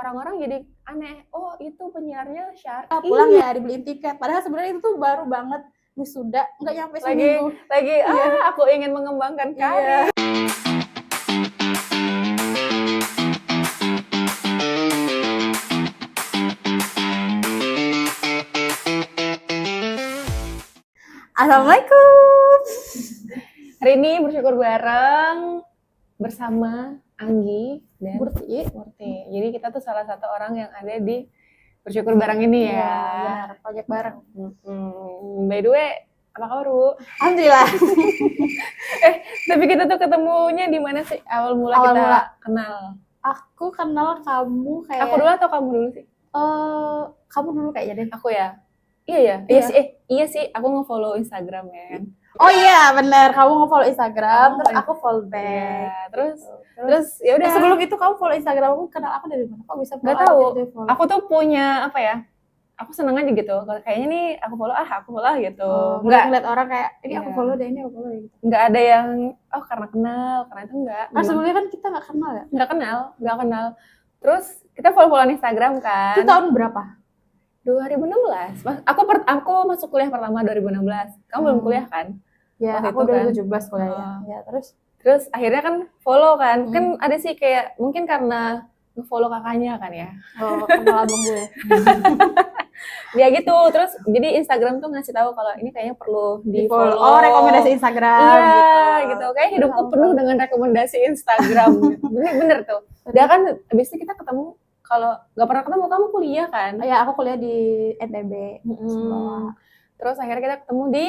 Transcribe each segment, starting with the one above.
orang-orang jadi aneh. Oh, itu penyiarnya Syari. Pulang ya dibeliin tiket. Padahal sebenarnya itu tuh baru banget wisuda, nggak nyampe seminggu. Lagi Iya. aku ingin mengembangkan karir. Iya. Assalamualaikum. Hari ini bersyukur bareng bersama Anggi dan Murti. Jadi kita tuh salah satu orang yang ada di bersyukur bareng ini ya. Iya, benar, project bareng. By the way, apa kabar Bu? Alhamdulillah. Tapi kita tuh ketemunya di mana sih? Awal mula kenal. Aku kenal kamu kayak. Aku dulu atau kamu dulu sih? Kamu dulu kayaknya deh. Aku ya. Iya sih. Aku nge-follow Instagram ya kan. Oh iya, benar. Kamu nge-follow Instagram, terus aku follow back. Ya, terus ya udah. Sebelum itu kamu follow Instagram aku, kenal aku dari mana? Kok bisa follow? Gak tahu. Aku tuh punya apa ya? Aku seneng aja gitu. Kayaknya nih aku follow gitu. Enggak ngeliat orang kayak ini aku follow deh, ini aku follow gitu. Enggak ada yang karena kenal, karena itu enggak. Nah, sebelumnya kan kita enggak kenal ya? Enggak kenal. Terus kita follow-followan Instagram kan. Itu tahun berapa? 2016. Aku masuk kuliah pertama 2016. Kamu belum kuliah kan? Ya, aku 2017 kuliah. Ya, terus akhirnya kan follow kan. Kan ada sih kayak mungkin karena nge-follow kakaknya kan ya. Oh, kenal abang gue. Ya gitu. Terus jadi Instagram tuh ngasih tahu kalau ini kayaknya perlu di-follow. Oh, rekomendasi Instagram. Iya, gitu. Kayak hidupku penuh dengan rekomendasi Instagram. Gitu. Bener tuh. Dia kan abis itu kita ketemu. Kalau nggak pernah ketemu, kamu kuliah kan? Ya, aku kuliah di NTB. Terus akhirnya kita ketemu di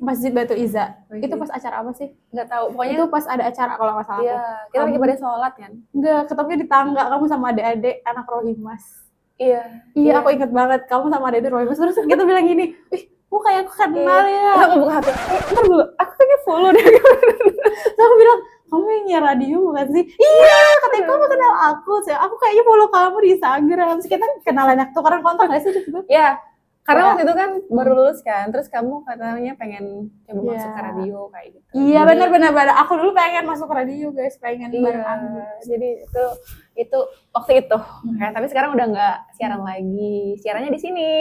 Masjid Batu Iza. Itu pas acara apa sih? Nggak tahu. Pokoknya itu pas ada acara kalau nggak salah. Iya, kita lagi pada sholat kan? Enggak, ketemunya di tangga. Kamu sama adik-adik anak Rohimas. Iya, aku inget banget. Kamu sama adik-adik Rohimas. Terus kita bilang gini, kok kayak aku kenal ya? Terus aku buka HP. Ntar dulu, aku kayaknya follow deh. Terus aku bilang, kamu yang nyiar radio bukan sih? Iya, katanya kamu kenal aku. Aku kayaknya follow kamu di Instagram. Terus kita kenalan tukeran kontak nggak sih di situ? Iya, karena waktu itu kan baru lulus kan. Terus kamu katanya pengen coba masuk ke radio kayak gitu. Iya, benar. Aku dulu pengen masuk radio, guys. Pengen bareng. Jadi itu waktu itu. Tapi sekarang udah nggak siaran lagi. Siarannya di sini.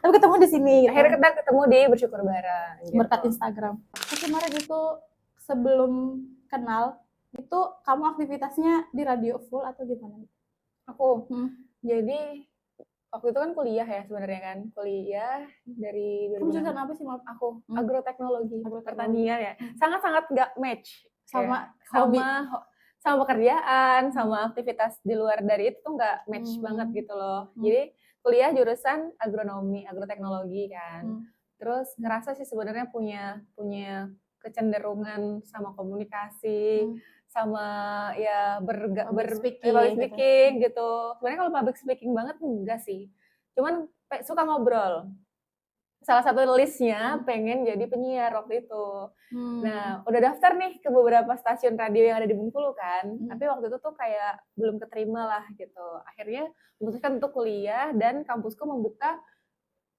Tapi ketemu di sini. Akhirnya kita ketemu di bersyukur bareng. Gitu. Berkat Instagram. Terus kemarin itu sebelum kenal itu kamu aktivitasnya di radio full atau gimana? Aku jadi waktu itu kan kuliah ya sebenarnya kan, kuliah dari 2006. Kamu jurusan apa sih maaf? Aku agroteknologi, pertanian ya. Sangat-sangat nggak match sama hobi, sama pekerjaan, sama aktivitas di luar dari itu tuh nggak match banget gitu loh. Jadi kuliah jurusan agronomi, agroteknologi kan. Terus ngerasa sih sebenarnya punya kecenderungan sama komunikasi, sama ya public speaking gitu. Sebenarnya kalau public speaking banget enggak sih. Cuman suka ngobrol. Salah satu listnya pengen jadi penyiar waktu itu. Nah, udah daftar nih ke beberapa stasiun radio yang ada di Bengkulu kan. Tapi waktu itu tuh kayak belum keterima lah gitu. Akhirnya memutuskan untuk kuliah dan kampusku membuka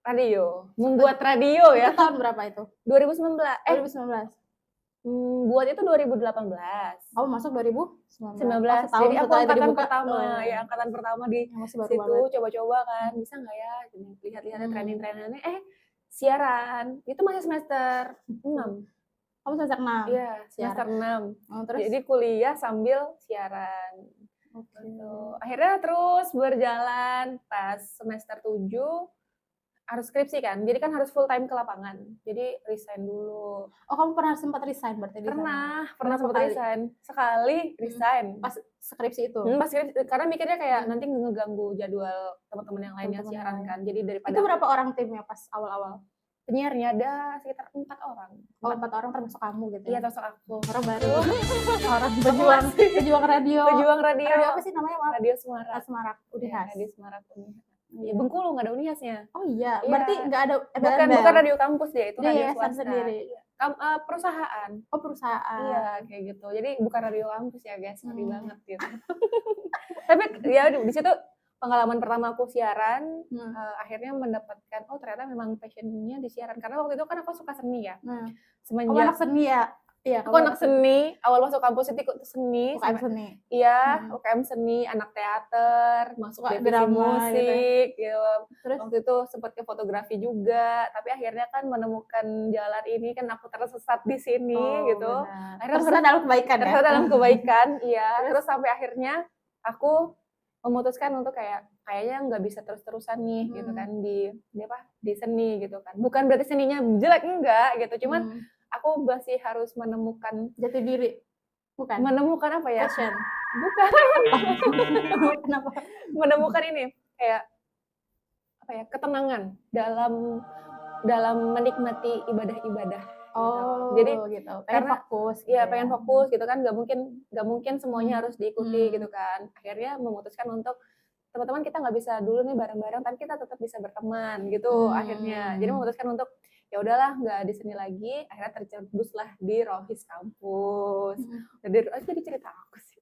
radio, membuat radio ya. Itu tahun berapa itu? 2019. 2019. Buat itu 2018. Kamu masuk 2019. Jadi aku angkatan pertama, angkatan pertama di situ coba-coba kan, bisa nggak ya? Lihat-lihat training-trainingannya. Siaran. Itu masih semester 6. Kamu semester 6? Iya, semester 6. Terus? Jadi kuliah sambil siaran. Gitu. Akhirnya terus berjalan pas semester 7 harus skripsi kan, jadi kan harus full time ke lapangan, jadi resign dulu. Oh, kamu pernah sempat resign berarti? Pernah sempat resign, sekali resign. Pas skripsi itu? Pas skripsi, karena mikirnya kayak nanti ngeganggu jadwal teman-teman yang lain yang siaran kan, jadi daripada. Itu berapa orang timnya pas awal-awal? Penyiarnya ada sekitar 4 orang. 4 orang termasuk kamu gitu? Iya, termasuk aku. Orang baru. Orang pejuang radio. Pejuang radio. Radio apa sih namanya? Radio Semarak. Semarak, Unihas. Radio Semarak Unihas. Ya, Bengkulu nggak ada Unihasnya. Oh iya, berarti nggak ada. Bukan radio kampus dia, itu radio swasta sendiri. Perusahaan. Oh, perusahaan. Iya, kayak gitu. Jadi bukan radio kampus ya guys, sorry banget gitu. Tapi ya di situ pengalaman pertama aku siaran, akhirnya mendapatkan ternyata memang passionnya di siaran, karena waktu itu kan aku suka seni ya. Semenjak anak seni ya. Iya, Aku anak seni, awal masuk kampus itu ikut seni. UKM seni. Iya, UKM seni, anak teater, masuk Suka divisi drama musik, gitu. Terus Waktu itu sempat ke fotografi juga, tapi akhirnya kan menemukan jalan ini kan aku tersesat di sini gitu. Benar. Akhirnya Tersesat dalam kebaikan ya. tersesat dalam kebaikan, iya. Terus sampai akhirnya aku memutuskan untuk kayaknya nggak bisa terus-terusan nih gitu kan di seni gitu kan. Bukan berarti seninya jelek, enggak gitu, cuman aku masih harus menemukan jati diri. Bukan. Menemukan apa ya? Passion. Bukan. Kenapa? Menemukan ini kayak apa ya? Ketenangan dalam menikmati ibadah-ibadah. Oh, jadi gitu. Karena fokus. Iya, pengen fokus gitu kan, nggak mungkin semuanya harus diikuti gitu kan. Akhirnya memutuskan untuk teman-teman kita nggak bisa dulu nih bareng-bareng, tapi kita tetap bisa berteman gitu akhirnya. Jadi memutuskan untuk ya udahlah nggak di sini lagi. Akhirnya tercetuslah di Rohis kampus. Jadi cerita aku sih.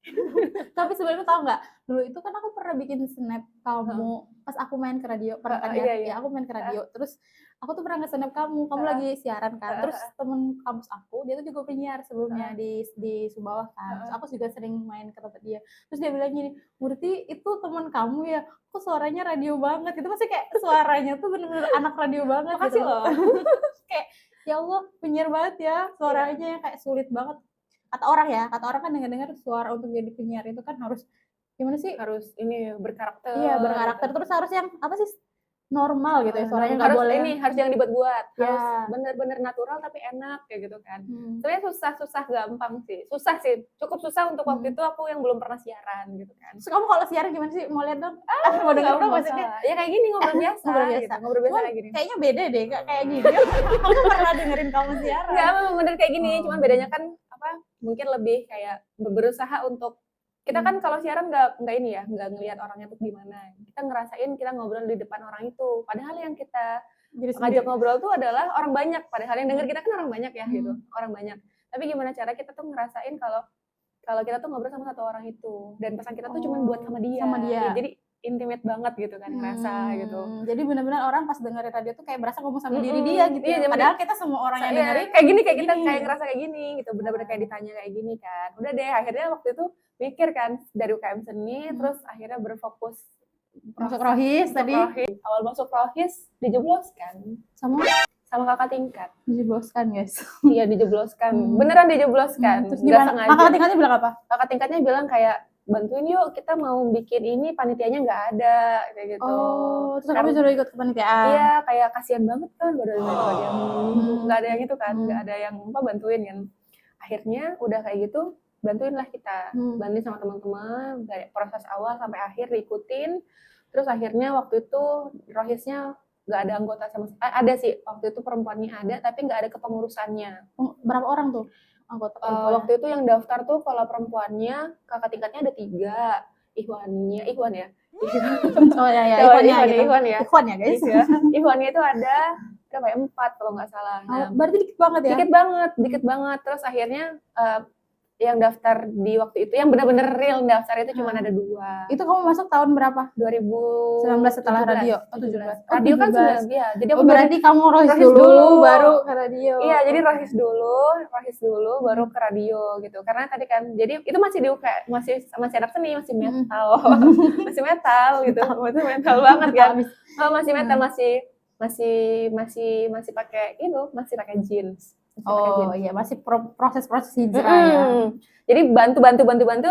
Tapi sebenarnya tau nggak? Dulu itu kan aku pernah bikin snap kamu pas aku main ke radio. Pernah kan ya? Iya. Ya aku main ke radio. Terus aku tuh pernah nge-snap kamu lagi siaran kan. Terus temen kampus aku, dia tuh juga penyiar sebelumnya di Sumbawa kan. Terus aku juga sering main ke tempat dia. Terus dia bilang gini, Murti itu teman kamu ya? Kok suaranya radio banget? Itu masih kayak suaranya tuh bener-bener anak radio banget. Makasih gitu loh. Kayak ya Allah penyiar banget ya, suaranya kayak sulit banget. Kata orang kan dengar suara untuk jadi penyiar itu kan harus gimana sih? Harus ini berkarakter. Iya, berkarakter. Terus harus yang apa sih? Normal gitu ya, suaranya nggak harus boleh harus yang dibuat-buat. Ya. Harus bener-bener natural tapi enak kayak gitu kan. Sebenarnya susah gampang sih. Susah sih, cukup susah untuk waktu itu aku yang belum pernah siaran gitu kan. Terus kamu kalau siaran gimana sih? Mau lihat dong? Mau denger dong maksudnya? Ya kayak gini ngobrol biasa. Ngobrol biasa kayak gini. Kayaknya beda deh, kayak gini. Aku pernah dengerin kamu siaran. Enggak, memang bener kayak gini. Cuman bedanya kan mungkin lebih kayak berusaha untuk kita kan kalau siaran nggak ini ya, nggak ngelihat orangnya tuh gimana. Kita ngerasain kita ngobrol di depan orang itu. Padahal yang kita ngajak ngobrol tuh adalah orang banyak. Padahal yang denger kita kan orang banyak ya gitu, orang banyak. Tapi gimana cara kita tuh ngerasain kalau kita tuh ngobrol sama satu orang itu dan pesan kita tuh cuma buat sama dia. Jadi intimate banget gitu kan, ngerasa gitu. Jadi benar-benar orang pas dengerin radio tuh kayak berasa ngomong sama diri dia gitu. Iya, padahal kita semua orang yang dengerin kayak gini, kayak kita kayak ngerasa kayak gini gitu, benar-benar kayak ditanya kayak gini kan. Udah deh, akhirnya waktu itu mikir kan dari UKM seni, terus akhirnya berfokus masuk Rohis tadi. Awal masuk Rohis dijebloskan sama kakak tingkat. Dijebloskan guys. Iya dijebloskan, beneran dijebloskan. Terus gimana? Kakak tingkatnya bilang apa? Kakak tingkatnya bilang kayak bantuin yuk, kita mau bikin ini, panitianya nggak ada kayak gitu. Oh, terus kamu suruh ikut kepanitiaan? Iya, kayak kasihan banget kan, nggak ada yang itu kan, nggak ada yang bantuin kan. Akhirnya udah kayak gitu, bantuinlah kita, bantuin sama teman-teman dari proses awal sampai akhir diikutin. Terus akhirnya waktu itu Rohisnya nggak ada anggota sama sekali. Ada sih waktu itu perempuannya ada, tapi nggak ada kepengurusannya. Berapa orang tuh anggota perempuan? Waktu itu yang daftar tuh kalau perempuannya kakak tingkatnya ada 3, Ikhwan ya. Oh ya, Ikhwan ya guys. Ikhwannya itu ada berapa ya? 4 kalau nggak salah. Nah, berarti dikit banget ya? Dikit banget. Terus akhirnya yang daftar di waktu itu, yang benar-benar real daftar itu cuma ada 2. Itu kamu masuk tahun berapa? 2019 setelah radio. 17. Radio kan 19 ya. Jadi aku berarti kamu Rohis dulu baru ke radio. Iya, jadi Rohis dulu baru ke radio gitu. Karena tadi kan jadi itu masih masih anak seni, masih metal. Masih metal gitu. Masih metal banget kan. Masih metal, masih pakai masih pakai jeans. Iya, masih proses hijrah ya. Jadi bantu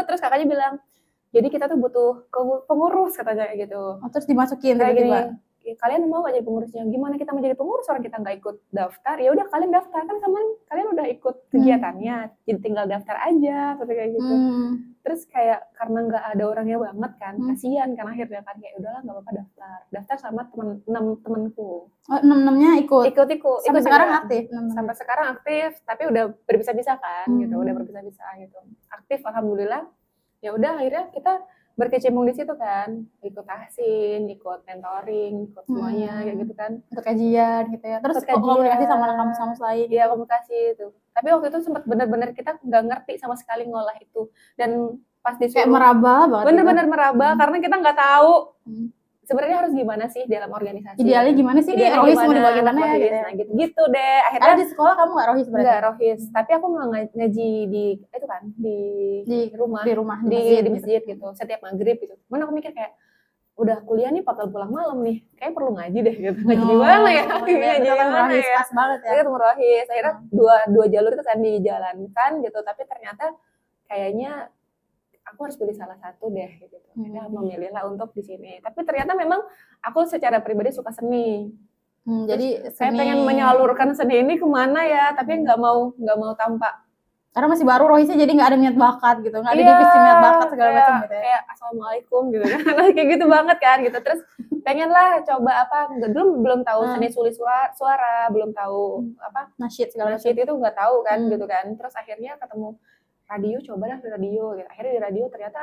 terus kakaknya bilang, jadi kita tuh butuh pengurus katanya kayak gitu. Terus dimasukin kayak gini, kalian mau gak jadi pengurusnya? Gimana kita mau jadi pengurus orang kita nggak ikut daftar? Ya udah kalian daftar kan, kalian udah ikut kegiatannya, jadi tinggal daftar aja seperti kayak gitu. Terus kayak karena nggak ada orangnya banget kan, kasihan kan akhirnya kan kayak udahlah nggak apa-apa daftar sama 6 temanku. 6-nya ikut. Sampai sekarang aktif. Sampai sekarang aktif, tapi udah berpisah-pisah kan gitu, udah berpisah-pisah gitu. Aktif alhamdulillah. Ya udah akhirnya kita berkecimpung di situ kan, ikut tahsin, ikut mentoring, ikut semuanya kayak gitu kan. Ikut kajian gitu ya. Terus komunikasi sama kampus-kampus lain. Iya, komunikasi itu. Tapi waktu itu sempat benar-benar kita nggak ngerti sama sekali ngolah itu. Dan pas disuruh kayak meraba banget. Bener-bener meraba karena kita nggak tahu sebenarnya harus gimana sih dalam organisasi? Idealnya gimana sih nih rohis mau dibagi mana ya gitu. Nah, gitu deh. Akhirnya karena di sekolah kamu nggak rohis berarti? Nggak rohis, tapi aku mau ngaji di itu kan di rumah di masjid gitu setiap maghrib gitu. Cuman aku mikir kayak udah kuliah nih bakal pulang malam nih, kayak perlu ngaji deh gitu. Ngaji di mana ya? Ngaji di mana ya? Pas banget ya. Ketemu rohis. Akhirnya dua jalur itu kan dijalankan gitu, tapi ternyata kayaknya aku harus pilih salah satu deh gitu. Akhirnya memilihlah untuk di sini. Tapi ternyata memang aku secara pribadi suka seni. Jadi saya pengen menyalurkan seni ini kemana ya, tapi nggak mau tampak. Karena masih baru rohisnya, jadi nggak ada minat bakat gitu, nggak ada divisi minat bakat segala macam gitu ya. Kayak assalamualaikum gitu kan, kayak gitu banget kan gitu. Terus pengen lah coba apa, belum tahu seni sulis suara, belum tahu apa nasyid segala macam. Nasyid itu nggak tahu kan gitu kan. Terus akhirnya ketemu radio, coba dah di radio gitu. Akhirnya di radio ternyata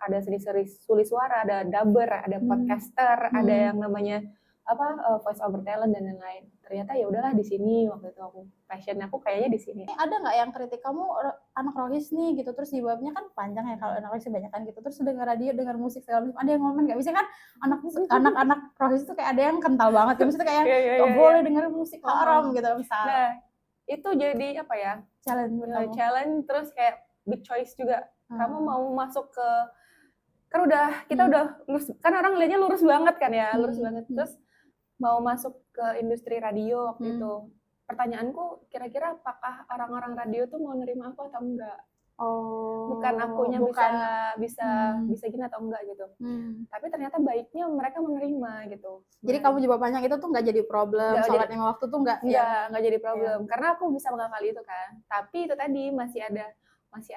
ada seni sulis suara, ada dubber, ada podcaster, ada yang namanya voice over talent dan lain-lain. Ternyata ya udahlah di sini waktu itu aku passion aku kayaknya di sini. Ada nggak yang kritik kamu anak rohis nih gitu, terus jawabnya kan panjang ya kalau anak rohis kebanyakan gitu, terus dengar radio, dengar musik segala macam, ada yang ngomong nggak? Bisa kan anak-anak rohis itu kayak ada yang kental banget gitu, maksudnya kayak nggak boleh dengar musik haram gitu misalnya. Nah, itu jadi apa ya? Challenge terus kayak big choice juga. Kamu mau masuk ke kan kita udah lurus, kan orang lihatnya lurus banget kan ya, lurus banget. Terus mau masuk ke industri radio waktu itu. Pertanyaanku kira-kira apakah orang-orang radio tuh mau nerima aku atau enggak? Bukan akunya bisa gini atau enggak gitu. Tapi ternyata baiknya mereka menerima gitu. Jadi kamu jawab banyak itu tuh nggak jadi problem, sholat lima waktu tuh nggak jadi problem, karena aku bisa mengakali itu kan. Tapi itu tadi masih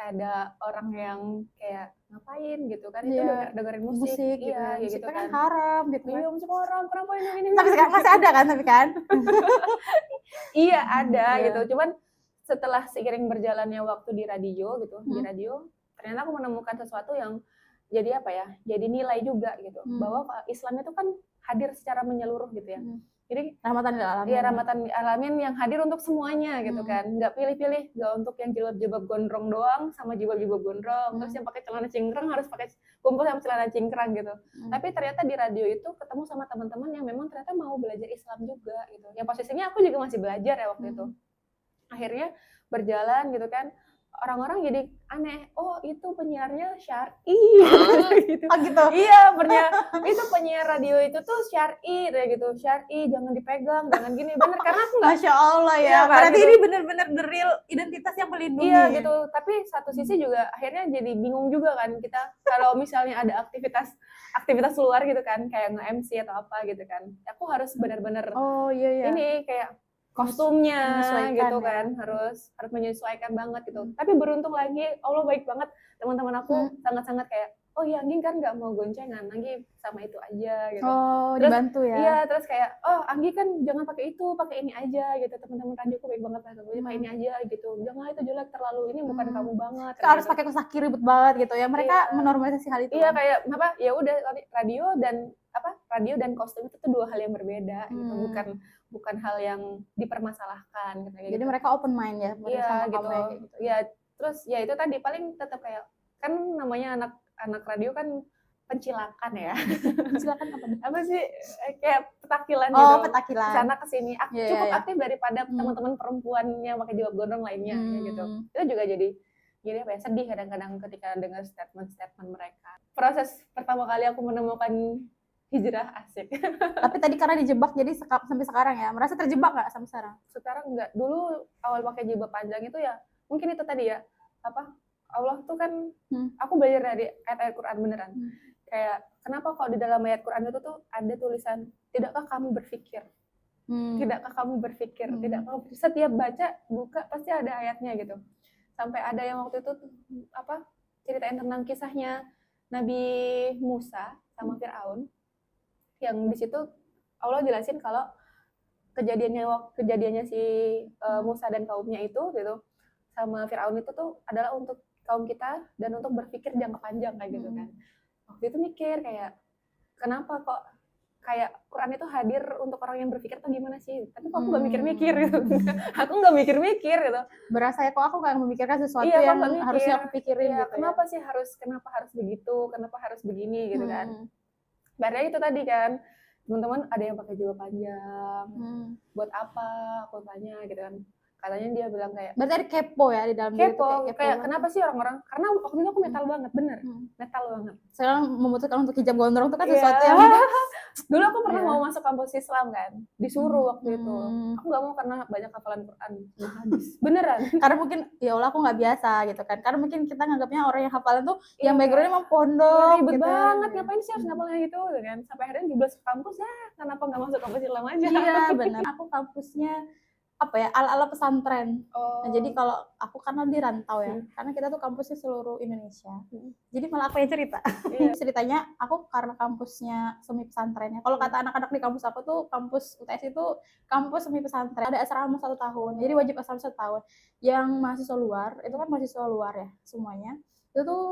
ada orang yang kayak ngapain gitu kan, itu dengerin musik gitu. Iya, gitu kan haram gitu kan. Iya, musik haram, kenapa ini? Tapi sekarang masih ada kan tapi kan? Iya ada gitu, cuman setelah seiring berjalannya waktu di radio gitu, di radio ternyata aku menemukan sesuatu yang jadi apa ya, jadi nilai juga gitu, bahwa Islam itu kan hadir secara menyeluruh gitu ya. Jadi rahmatan lil alamin. Iya, rahmatan lil alamin yang hadir untuk semuanya gitu kan. Enggak pilih-pilih, enggak untuk yang jilbab gondrong doang sama jilbab gondrong. Terus yang pakai celana cingkrang harus pakai kumpul sama celana cingkrang gitu. Tapi ternyata di radio itu ketemu sama teman-teman yang memang ternyata mau belajar Islam juga gitu. Yang posisinya aku juga masih belajar ya waktu itu. Akhirnya berjalan gitu kan. Orang-orang jadi aneh, oh itu penyiarnya syar'i gitu. Gitu. Iya, itu penyiar radio itu tuh syar'i kayak gitu, syar'i, jangan dipegang, jangan gini, bener karena aku nggak. Masya Allah ya, berarti gitu. Ini bener-bener the real identitas yang melindungi. Iya gitu, tapi satu sisi juga akhirnya jadi bingung juga kan kita kalau misalnya ada aktivitas luar gitu kan, kayak nge-MC atau apa gitu kan, aku harus benar-benar ini kayak kostumnya gitu kan, harus menyesuaikan banget gitu. Tapi beruntung lagi Allah baik banget, teman-teman aku sangat-sangat kayak, oh ya Anggi kan nggak mau goncengan, Anggi sama itu aja gitu. Terus dibantu ya. Iya, terus kayak oh Anggi kan jangan pakai itu, pakai ini aja gitu. Teman-teman radioku baik banget lah, pakai ini aja gitu. Jangan itu jelek terlalu, ini bukan kamu banget. Harus pakai kosaki ribet banget gitu ya. Mereka menormalisasi hal itu. Iya kayak apa? Ya udah radio dan kostum itu tuh dua hal yang berbeda gitu. Bukan hal yang dipermasalahkan gitu. Jadi mereka open mind ya, sama gitu. Kayak gitu. Ya, terus ya itu tadi paling tetap kayak kan namanya anak radio kan pencilakan ya. Pencilakan apa nih? Apa sih kayak petakilan gitu. Oh, petakilan. Sana kesini cukup aktif daripada teman-teman perempuan yang pakai jilbab gondrong lainnya gitu. Itu juga jadi apa ya, sedih kadang-kadang ketika dengar statement mereka. Proses pertama kali aku menemukan hijrah asik. Tapi tadi karena dijebak jadi sampai sekarang ya. Merasa terjebak nggak sampai sekarang? Sekarang enggak. Dulu awal pakai jilbab panjang itu ya mungkin itu tadi ya. Allah tuh kan aku belajar dari ayat Quran beneran. Kayak kenapa kok di dalam ayat Quran itu tuh ada tulisan tidakkah kamu berpikir? Tidakkah kamu berpikir? Setiap buka pasti ada ayatnya gitu. Sampai ada yang waktu itu ceritain tentang kisahnya Nabi Musa sama Fir'aun. Yang di situ Allah jelasin kalau kejadiannya si Musa dan kaumnya itu gitu sama Fir'aun itu tuh adalah untuk kaum kita dan untuk berpikir jangka panjang kayak gitu kan. Waktu itu mikir kayak kenapa kok kayak Quran itu hadir untuk orang yang berpikir tuh gimana sih? Tapi kok aku nggak mikir-mikir gitu. Aku nggak mikir-mikir gitu. Berasa ya kok aku nggak memikirkan sesuatu yang harusnya aku pikirin gitu. Kenapa sih kenapa harus begitu? Kenapa harus begini gitu kan? Padahal itu tadi kan, teman-teman ada yang pakai jilbab panjang, buat apa? Aku tanya gitu kan. Katanya dia bilang kayak, berarti ada kepo ya di dalam diri tuh, kepo, kayak kenapa sih orang-orang? Karena waktu itu aku metal banget, bener, metal banget. Sekarang memutuskan untuk hijab gondrong itu kan Iya. sesuatu yang Dulu aku pernah Iya. mau masuk kampus Islam kan, disuruh waktu itu. Aku nggak mau karena banyak hafalan Quran, hadis. Beneran. Karena mungkin ya Allah aku nggak biasa gitu kan. Karena mungkin kita nganggapnya orang yang hafalan tuh Iya. yang backgroundnya emang pondok Ribet gitu. banget, ngapain sih harus ngapalin gitu kan? Sampai akhirnya jeblos ke kampus ya, kenapa nggak masuk kampus Islam aja? Iya benar. Aku kampusnya apa ya, ala-ala pesantren. Oh. Nah, jadi kalau aku karena di rantau ya, karena kita tuh kampusnya seluruh Indonesia. Jadi malah aku yang cerita. Iya. Ceritanya aku karena kampusnya semi pesantren ya. Kalau kata anak-anak di kampus aku tuh, kampus UTS itu kampus semi pesantren. Ada asrama 1 tahun. Jadi wajib asrama 1 tahun. Yang mahasiswa luar, itu kan mahasiswa luar ya semuanya. Itu tuh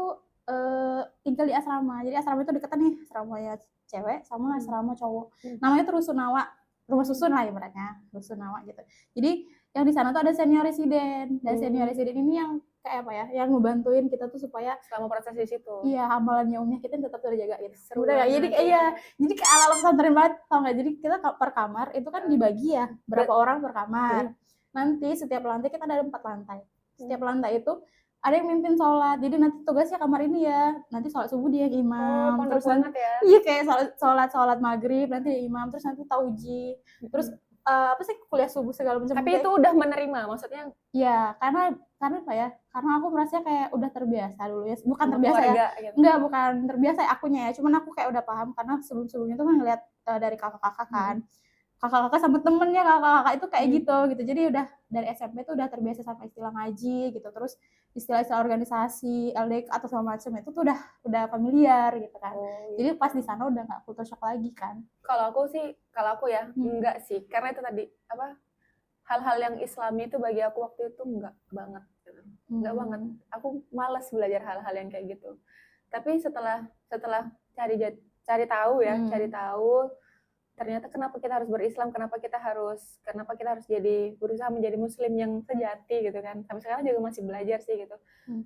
tinggal di asrama. Jadi asrama itu deketan nih, asramanya cewek sama asrama cowok. Namanya tuh Rusunawa. Rumah susun lah ibaratnya, Rusunawa gitu. Jadi yang di sana tuh ada senior residen, dan senior residen ini yang kayak apa ya, yang ngebantuin kita tuh supaya selama proses di situ. Iya, amalannya umnya kita tetap terjaga gitu. Seru Udah banget. jadi iya, jadi kayak ala-ala pesantren banget, tau nggak? Jadi kita per kamar itu kan dibagi ya, berapa orang per kamar. Nanti setiap lantai kita ada 4 lantai. Setiap lantai itu ada yang mimpin sholat, jadi nanti tugasnya kamar ini ya, nanti sholat subuh dia yang imam, Pondok terus banget ya. iya kayak sholat maghrib nanti dia imam, terus nanti tauji, terus apa sih kuliah subuh segala macam. Tapi itu udah menerima, maksudnya? Ya, karena apa ya? Karena aku merasa kayak udah terbiasa dulu ya, bukan Sama terbiasa keluarga, ya, gitu. enggak bukan terbiasa ya akunya ya, cuman aku kayak udah paham karena sebelumnya tuh kan ngeliat dari kakak-kakak kan. Kakak-kakak sama temennya kakak-kakak itu kayak gitu, jadi udah dari SMP tuh udah terbiasa sama istilah ngaji gitu, terus istilah-istilah organisasi, LDK atau segala macam itu tuh udah familiar gitu kan. Jadi pas di sana udah nggak culture shock lagi kan. Kalau aku ya enggak sih, karena itu tadi apa, hal-hal yang Islami itu bagi aku waktu itu enggak banget gitu. Enggak banget. Aku malas belajar hal-hal yang kayak gitu. Tapi setelah cari tahu ya, cari tahu ternyata kenapa kita harus berislam, kenapa kita harus jadi berusaha menjadi muslim yang sejati gitu kan. Sampai sekarang juga masih belajar sih gitu.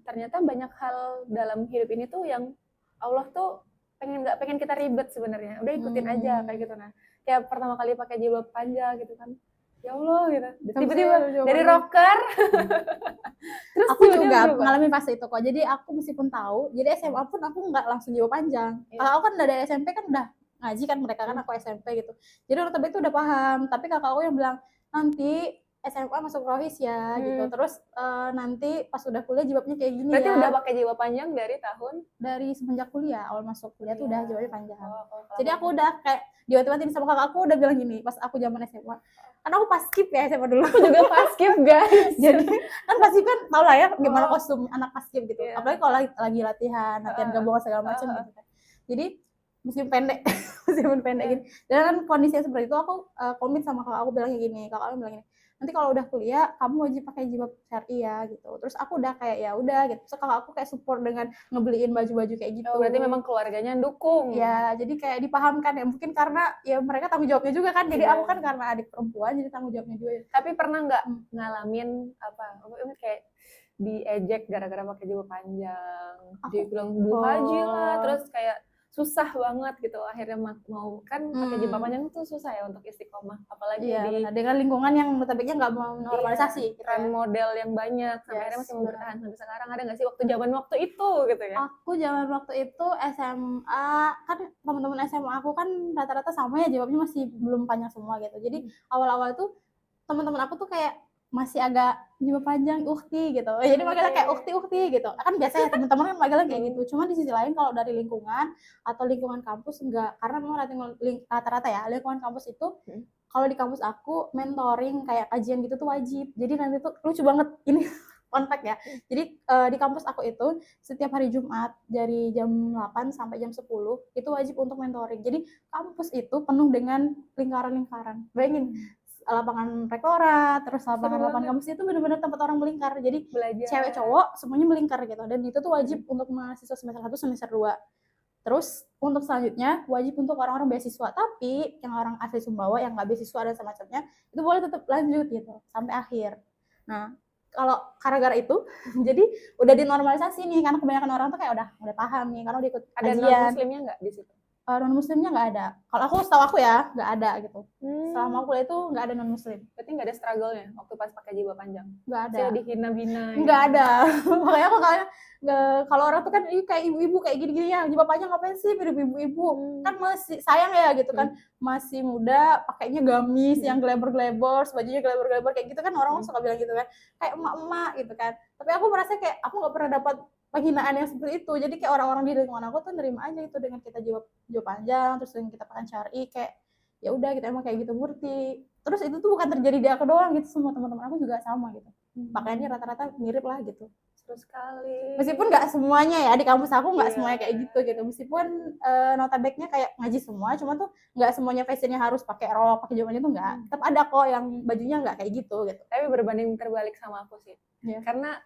Ternyata banyak hal dalam hidup ini tuh yang Allah tuh nggak pengen kita ribet sebenarnya. Udah ikutin aja kayak gitu. Nah, kayak pertama kali pakai jilbab panjang gitu kan. Ya Allah gitu. Tiba-tiba dari rocker. Terus aku juga mengalami fase itu kok. Jadi aku meskipun tahu, jadi SMA pun aku nggak langsung jilbab panjang. Kalau aku kan udah dari SMP kan udah ngaji kan mereka kan, aku SMP gitu. Jadi orang tua itu udah paham, tapi kakak aku yang bilang nanti SMA masuk rohis ya gitu. Terus nanti pas udah kuliah jilbabnya kayak gini. Berarti ya. udah pakai jilbab panjang dari semenjak kuliah, awal masuk kuliah tuh udah jilbabnya panjang. Jadi aku udah kayak diwati-watiin sama kakak aku udah bilang gini pas aku zaman SMA. Karena aku pas skip ya SMA dulu. Aku juga pas skip guys. Jadi kan pasti kan tau lah ya gimana kostum anak pas skip gitu. Apalagi kalau lagi latihan gabungan segala macam gitu kan. Jadi meskipun pendek gitu. Dan kan kondisinya seperti itu aku komit sama kakak aku bilangnya gini, kakak aku bilang gini, nanti kalau udah kuliah kamu wajib pakai jilbab syar'i ya gitu. Terus aku udah kayak ya udah gitu. Terus kakak aku kayak support dengan ngebeliin baju-baju kayak gitu. Oh, berarti memang keluarganya dukung. Ya, jadi kayak dipahamkan ya, mungkin karena ya mereka tanggung jawabnya juga kan. Jadi aku kan karena adik perempuan jadi tanggung jawabnya juga. Tapi pernah nggak ngalamin apa kayak diejek gara-gara pakai jilbab panjang, dibilang Bu Haji lah, terus kayak susah banget gitu akhirnya mau kan pakai jilbab panjang tuh susah ya untuk istiqomah, apalagi dengan lingkungan yang notabene nggak mau normalisasi tren model yang banyak sampai akhirnya masih mau bertahan sampai sekarang. Ada nggak sih waktu itu gitu ya? Aku zaman waktu itu SMA kan teman-teman SMA aku kan rata-rata sama ya jilbabnya masih belum panjang semua gitu. Jadi awal-awal tuh teman-teman aku tuh kayak masih agak jilbab panjang ukti gitu. Jadi makanya kayak ukti gitu. Kan biasa ya teman-teman kan manggilnya kayak gitu. Cuma di sisi lain kalau dari lingkungan atau lingkungan kampus enggak, karena memang rata-rata ya lingkungan kampus itu kalau di kampus aku mentoring kayak kajian gitu tuh wajib. Jadi nanti tuh lucu banget ini fun fact ya. Jadi di kampus aku itu setiap hari Jumat dari jam 8 sampai jam 10 itu wajib untuk mentoring. Jadi kampus itu penuh dengan lingkaran-lingkaran. Bayangin lapangan rektorat, terus lapangan kampus itu benar-benar tempat orang melingkar. Jadi belajar. Cewek cowok semuanya melingkar gitu. Dan itu tuh wajib untuk mahasiswa semester 1 semester 2. Terus untuk selanjutnya wajib untuk orang-orang beasiswa. Tapi yang orang asli Sumbawa yang nggak beasiswa dan semacamnya itu boleh tetap lanjut gitu sampai akhir. Nah, kalau gara-gara itu jadi udah dinormalisasi nih karena kebanyakan orang tuh kayak udah paham nih karena udah ikut ada kajian. Non muslimnya nggak di situ? non muslimnya nggak ada. Kalau setahu aku ya nggak ada gitu. Selama aku kuliah itu nggak ada non muslim. Berarti nggak ada struggle-nya waktu pas pakai jilbab panjang? Nggak ada. Saya dihina-hina. Nggak ada. Makanya aku kalau orang tuh kan kayak ibu-ibu kayak gini-gini ya, jilbab panjang ngapain sih, mirip ibu-ibu. Kan masih sayang ya gitu kan, masih muda pakainya gamis yang gleber-gleber, bajunya gleber-gleber kayak gitu kan, orang suka bilang gitu kan, kayak emak-emak gitu kan. Tapi aku merasa kayak aku nggak pernah dapat penghinaan yang seperti itu. Jadi kayak orang-orang di lingkungan aku tuh nerima aja itu dengan kita jilbab panjang, terus dengan kita pakai syar'i, kayak ya udah kita emang kayak gitu murti. Terus itu tuh bukan terjadi di aku doang gitu, semua teman-teman aku juga sama gitu. Pakaiannya rata-rata mirip lah gitu. Seru sekali. Meskipun nggak semuanya ya, di kampus aku nggak semuanya kayak gitu. Meskipun notabene-nya kayak ngaji semua, cuma tuh nggak semuanya fashionnya harus pakai rok, pakai jilbabnya tuh nggak. Tetap ada kok yang bajunya nggak kayak gitu. Tapi berbanding terbalik sama aku sih. Karena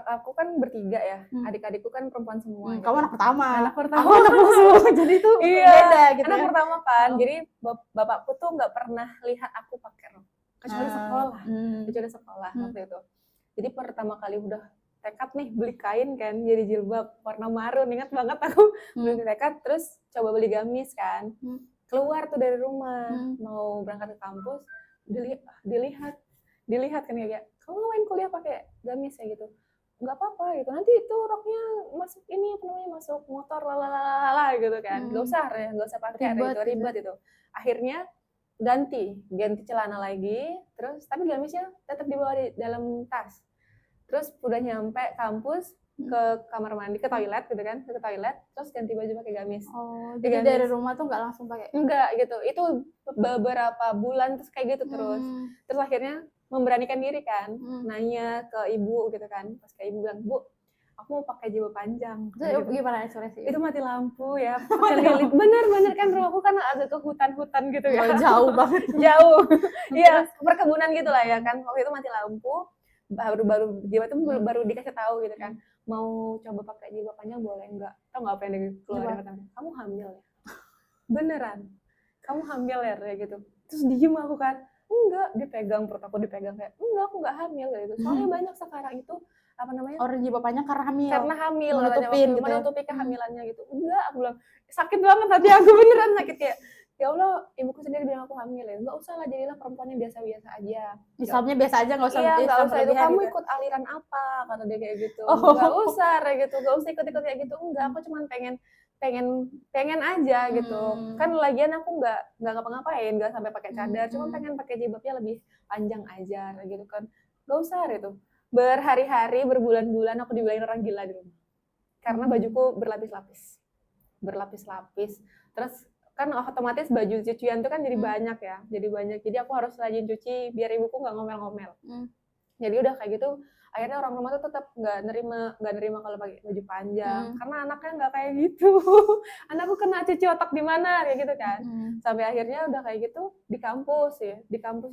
aku kan bertiga ya, adik-adikku kan perempuan semua. Kamu anak pertama. Aku anak musuh. Jadi itu beda gitu. Anak pertama kan. Jadi bapakku tuh nggak pernah lihat aku pakai rok. Kecuali sekolah waktu itu. Jadi pertama kali udah tekad nih beli kain kan, jadi jilbab warna marun, ingat banget aku beli tekad, terus coba beli gamis kan, keluar tuh dari rumah mau berangkat ke kampus, dilihat kan kayak, kamu ngapain kuliah pakai gamis ya gitu, nggak apa-apa gitu, nanti itu roknya masuk ini apa namanya, masuk motor lalalala gitu kan, nggak usah pakai gitu, ribet itu. Akhirnya ganti celana lagi, terus tapi gamisnya tetap dibawa di dalam tas. Terus udah nyampe kampus, ke kamar mandi, ke toilet gitu kan, terus ganti baju pakai gamis. Oh, jadi dari rumah tuh nggak langsung pakai? Enggak gitu, itu beberapa bulan terus kayak gitu terus. Terus akhirnya memberanikan diri kan, nanya ke ibu gitu kan, pas ke ibu bilang, Bu, aku mau pakai jilbab panjang. Itu gitu. Gimana ekspresi? Itu mati lampu ya, pakai lilin. Bener kan rumahku kan agak ke hutan-hutan gitu ya. Jauh banget. Jauh. Iya, perkebunan gitu lah ya kan. Waktu itu mati lampu. Baru jilbab itu baru dikasih tahu gitu kan, mau coba pakai jilbab panjang boleh nggak? Tahu nggak apa yang dikeluarin katanya? Kamu hamil ya? Beneran? Kamu hamil ya kayak gitu? Terus diem aku kan, enggak, dipegang perut aku, dipegang kayak enggak, aku nggak hamil kayak gitu. Soalnya banyak sekarang itu apa namanya? Orang jilbab panjang karena hamil. Menutupi kehamilannya gitu. Enggak, aku bilang sakit banget hati aku, beneran sakit ya. Ya Allah, ibuku sendiri bilang aku hamil ya. Nggak usah lah, jadilah perempuan yang biasa-biasa aja. Islamnya biasa aja, nggak usah. Iya, nggak usah itu. Kamu ikut aliran apa? Kata dia kayak gitu. Nggak usah kayak gitu. Nggak usah ikut-ikut kayak gitu. Enggak, aku cuma pengen aja gitu. Kan lagian aku nggak ngapa-ngapain, nggak sampai pakai cadar. Cuma pengen pakai jilbabnya lebih panjang aja gitu kan. Nggak usah itu. Berhari-hari, berbulan-bulan aku dibilangin orang gila di rumah. Karena bajuku berlapis-lapis. Terus kan otomatis baju cucian itu kan jadi banyak ya, jadi aku harus rajin cuci biar ibuku nggak ngomel-ngomel. Jadi udah kayak gitu, akhirnya orang rumah tuh tetap nggak nerima kalau pakai baju panjang, karena anaknya nggak kayak gitu. Anakku kena cuci otak di mana kayak gitu kan. Sampai akhirnya udah kayak gitu di kampus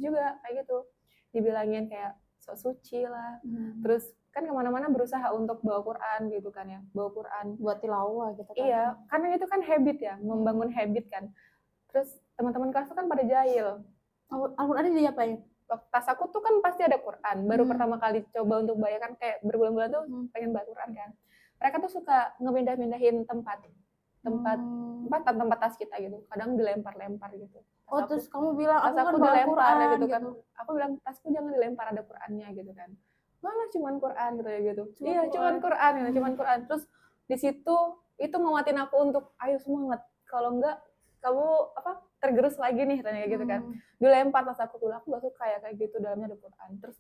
juga kayak gitu, dibilangin kayak sok suci lah. Terus kan kemana-mana berusaha untuk bawa Quran gitu kan ya, bawa Quran buat tilawah gitu kan. Iya, karena itu kan habit ya, membangun habit kan. Terus teman-teman kelas tuh kan pada jahil. Al-Quran diapain? Tas aku tuh kan pasti ada Quran. Baru pertama kali coba untuk bayar kan kayak berbulan-bulan tuh pengen baca Quran kan. Mereka tuh suka ngemindah-mindahin tempat tas kita gitu. Kadang dilempar-lempar gitu. Terus kamu bilang tas aku dilempar gitu kan. Aku bilang tasku jangan dilempar, ada Qurannya gitu kan. Malah cuman Quran gitu ya gitu. Iya, cuman Quran. Terus di situ itu nguatin aku untuk ayo semangat. Kalau enggak kamu tergerus lagi nih katanya kayak gitu kan. Dilempar tas aku enggak suka ya kayak gitu, dalamnya ada Quran. Terus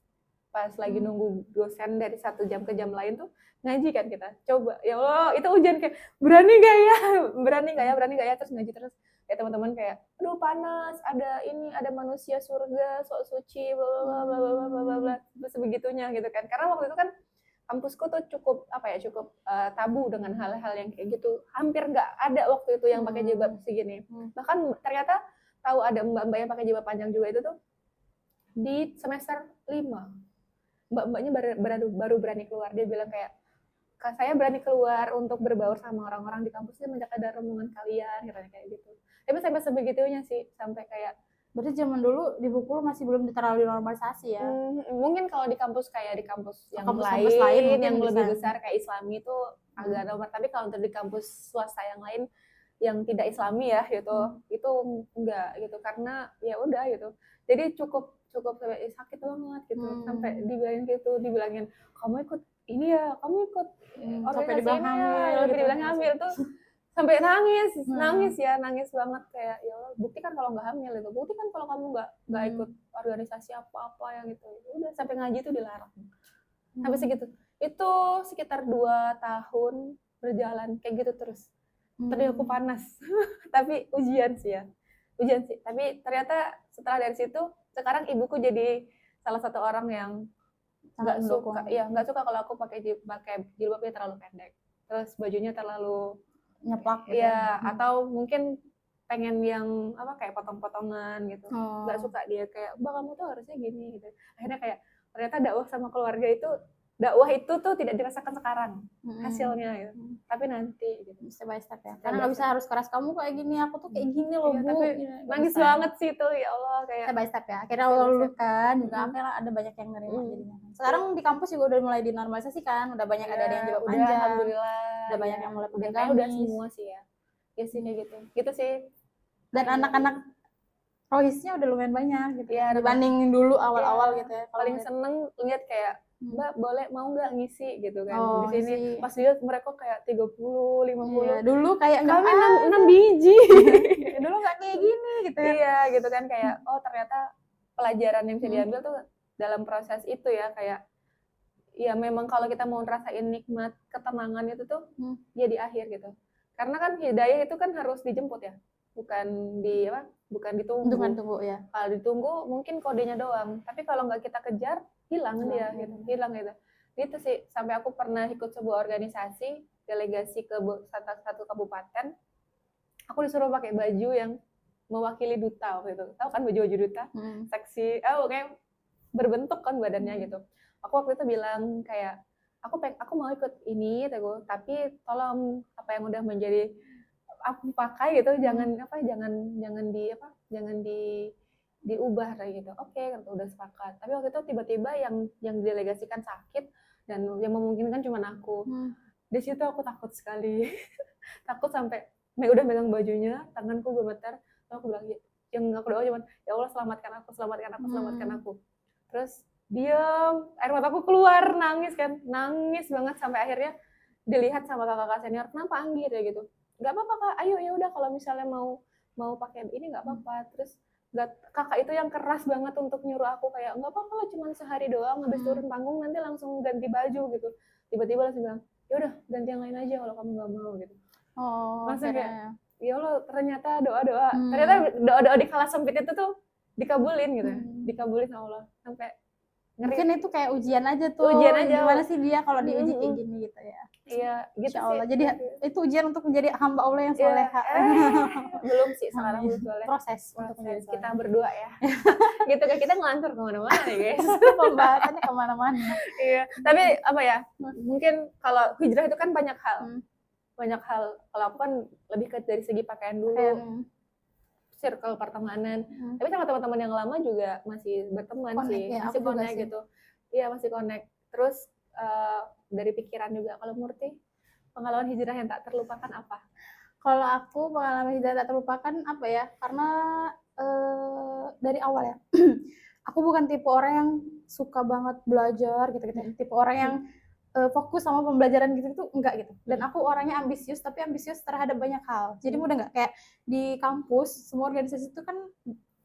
pas lagi nunggu dosen dari satu jam ke jam lain tuh ngaji kan kita. Coba ya Allah, itu ujian kayak berani enggak ya terus ngaji terus. Ya teman-teman kayak aduh panas, ada manusia surga sok suci bla bla bla terus sebegitunya gitu kan. Karena waktu itu kan kampusku tuh cukup tabu dengan hal-hal yang kayak gitu. Hampir nggak ada waktu itu yang pakai jilbab segini. Bahkan ternyata tahu ada mbak-mbak yang pakai jilbab panjang juga itu tuh di semester 5. Mbak-mbaknya baru berani keluar. Dia bilang kayak, saya berani keluar untuk berbaur sama orang-orang di kampus semenjak ada rombongan kalian, kayak gitu. Tapi sampai sebegitunya sih, sampai kayak berarti zaman dulu di Bengkulu masih belum terlalu normalisasi ya. Mungkin kalau di kampus yang lain yang lebih besar kayak Islami itu agak normal, tapi kalau untuk di kampus swasta yang lain yang tidak Islami ya gitu, itu enggak gitu, karena ya udah gitu. Jadi cukup sampai sakit banget gitu, sampai dibilangin kamu ikut ini ya, kamu ikut sampai organisasi dibilang ini ya, hamil sampai gitu. dibilang hamil tuh sampai nangis banget kayak ya Allah, buktikan kalau nggak hamil itu, buktikan kalau kamu nggak ikut organisasi apa-apa yang itu, udah sampai ngaji tuh dilarang, sampai segitu. Itu sekitar 2 tahun berjalan kayak gitu terus. Tadi aku panas, tapi ujian sih. Tapi ternyata setelah dari situ, sekarang ibuku jadi salah satu orang yang nggak suka kalau aku pakai jilbabnya terlalu pendek, terus bajunya terlalu nyepak gitu. Ya, atau mungkin pengen yang apa kayak potong-potongan gitu. Nggak suka dia, kayak Mbak kamu tuh harusnya gini gitu. Akhirnya kayak ternyata dakwah itu tuh tidak dirasakan sekarang hasilnya gitu. Tapi nanti gitu. Step by step ya. Karena nggak bisa harus keras, kamu kayak gini, aku tuh kayak gini loh, Bu. Tapi nangis banget sih itu, ya Allah, kayak step by step ya. Akhirnya lulus kan juga akhirnya ada banyak yang nerima jadinya. Sekarang di kampus juga udah mulai dinormalisasikan, udah banyak ada yang jilbab panjang. Alhamdulillah. Udah banyak yang mulai pakai gamis. Udah semua sih ya. Ya sih kayak gitu. Gitu sih. Dan anak-anak rohisnya udah lumayan banyak gitu. Ya, dibanding dulu awal-awal gitu ya. Paling seneng lihat kayak Mbak mau nggak ngisi gitu kan di sini. Pas lihat mereka kayak 30, 50. Iya, dulu kayak kami 6 biji. Dulu nggak kayak gini gitu ya. Iya gitu kan, kayak oh ternyata pelajaran yang bisa diambil tuh dalam proses itu ya, kayak ya memang kalau kita mau ngerasain nikmat ketenangan itu tuh ya di akhir gitu. Karena kan hidayah itu kan harus dijemput ya, bukan ditunggu ya. Kalau ditunggu mungkin kodenya doang, tapi kalau nggak kita kejar hilang gitu. Gitu sih, sampai aku pernah ikut sebuah organisasi delegasi ke satu kabupaten, aku disuruh pakai baju yang mewakili duta waktu itu. Tahu kan baju duta? Seksi, kayak berbentuk kan badannya gitu. Aku waktu itu bilang kayak aku mau ikut ini, tapi tolong apa yang udah menjadi aku pakai gitu jangan diubah kayak gitu. Oke, udah sepakat. Tapi waktu itu tiba-tiba yang didelegasikan sakit dan yang memungkinkan cuma aku. Di situ aku takut sekali. Takut sampai udah megang bajunya, tanganku gemetar. Aku bilang yang aku doa cuma ya Allah selamatkan aku. Terus diam, air mataku keluar, nangis banget sampai akhirnya dilihat sama kakak senior, kenapa Anggir ya gitu. Nggak apa-apa Kak, ayo ya udah kalau misalnya mau pakai ini nggak apa-apa. Terus kakak itu yang keras banget untuk nyuruh aku kayak nggak apa-apa lah, cuma sehari doang, habis turun panggung nanti langsung ganti baju gitu. Tiba-tiba langsung bilang ya udah ganti yang lain aja kalau kamu nggak mau gitu. Langsung kayak ya Allah, ternyata doa di kala sempit itu tuh dikabulin gitu, dikabulin sama Allah. Sampai mungkin itu kayak ujian aja tuh, gimana sih dia kalau diuji kayak gini gitu ya. Iya, gitu Insya Allah. sih. Jadi itu ujian untuk menjadi hamba Allah yang soleha. Belum sih, sekarang belum soleh. Proses untuk menjadi soleh. Kita berdua ya. Gitu kan, kita ngelantur kemana-mana nih guys. Pembahasannya kemana-mana. Iya, tapi apa ya, mungkin kalau hijrah itu kan banyak hal. Kalau aku kan lebih ke dari segi pakaian dulu. Circle pertemanan, tapi sama teman-teman yang lama juga masih berteman sih, masih connect gitu. Iya, masih connect. Terus dari pikiran juga. Kalau Murti, pengalaman hijrah yang tak terlupakan apa? Kalau aku pengalaman hijrah tak terlupakan apa ya? Karena dari awal ya, aku bukan tipe orang yang suka banget belajar gitu-gitu. Tipe orang yang fokus sama pembelajaran gitu enggak gitu. Dan aku orangnya ambisius, tapi ambisius terhadap banyak hal. Jadi mudah enggak kayak di kampus, semua organisasi itu kan,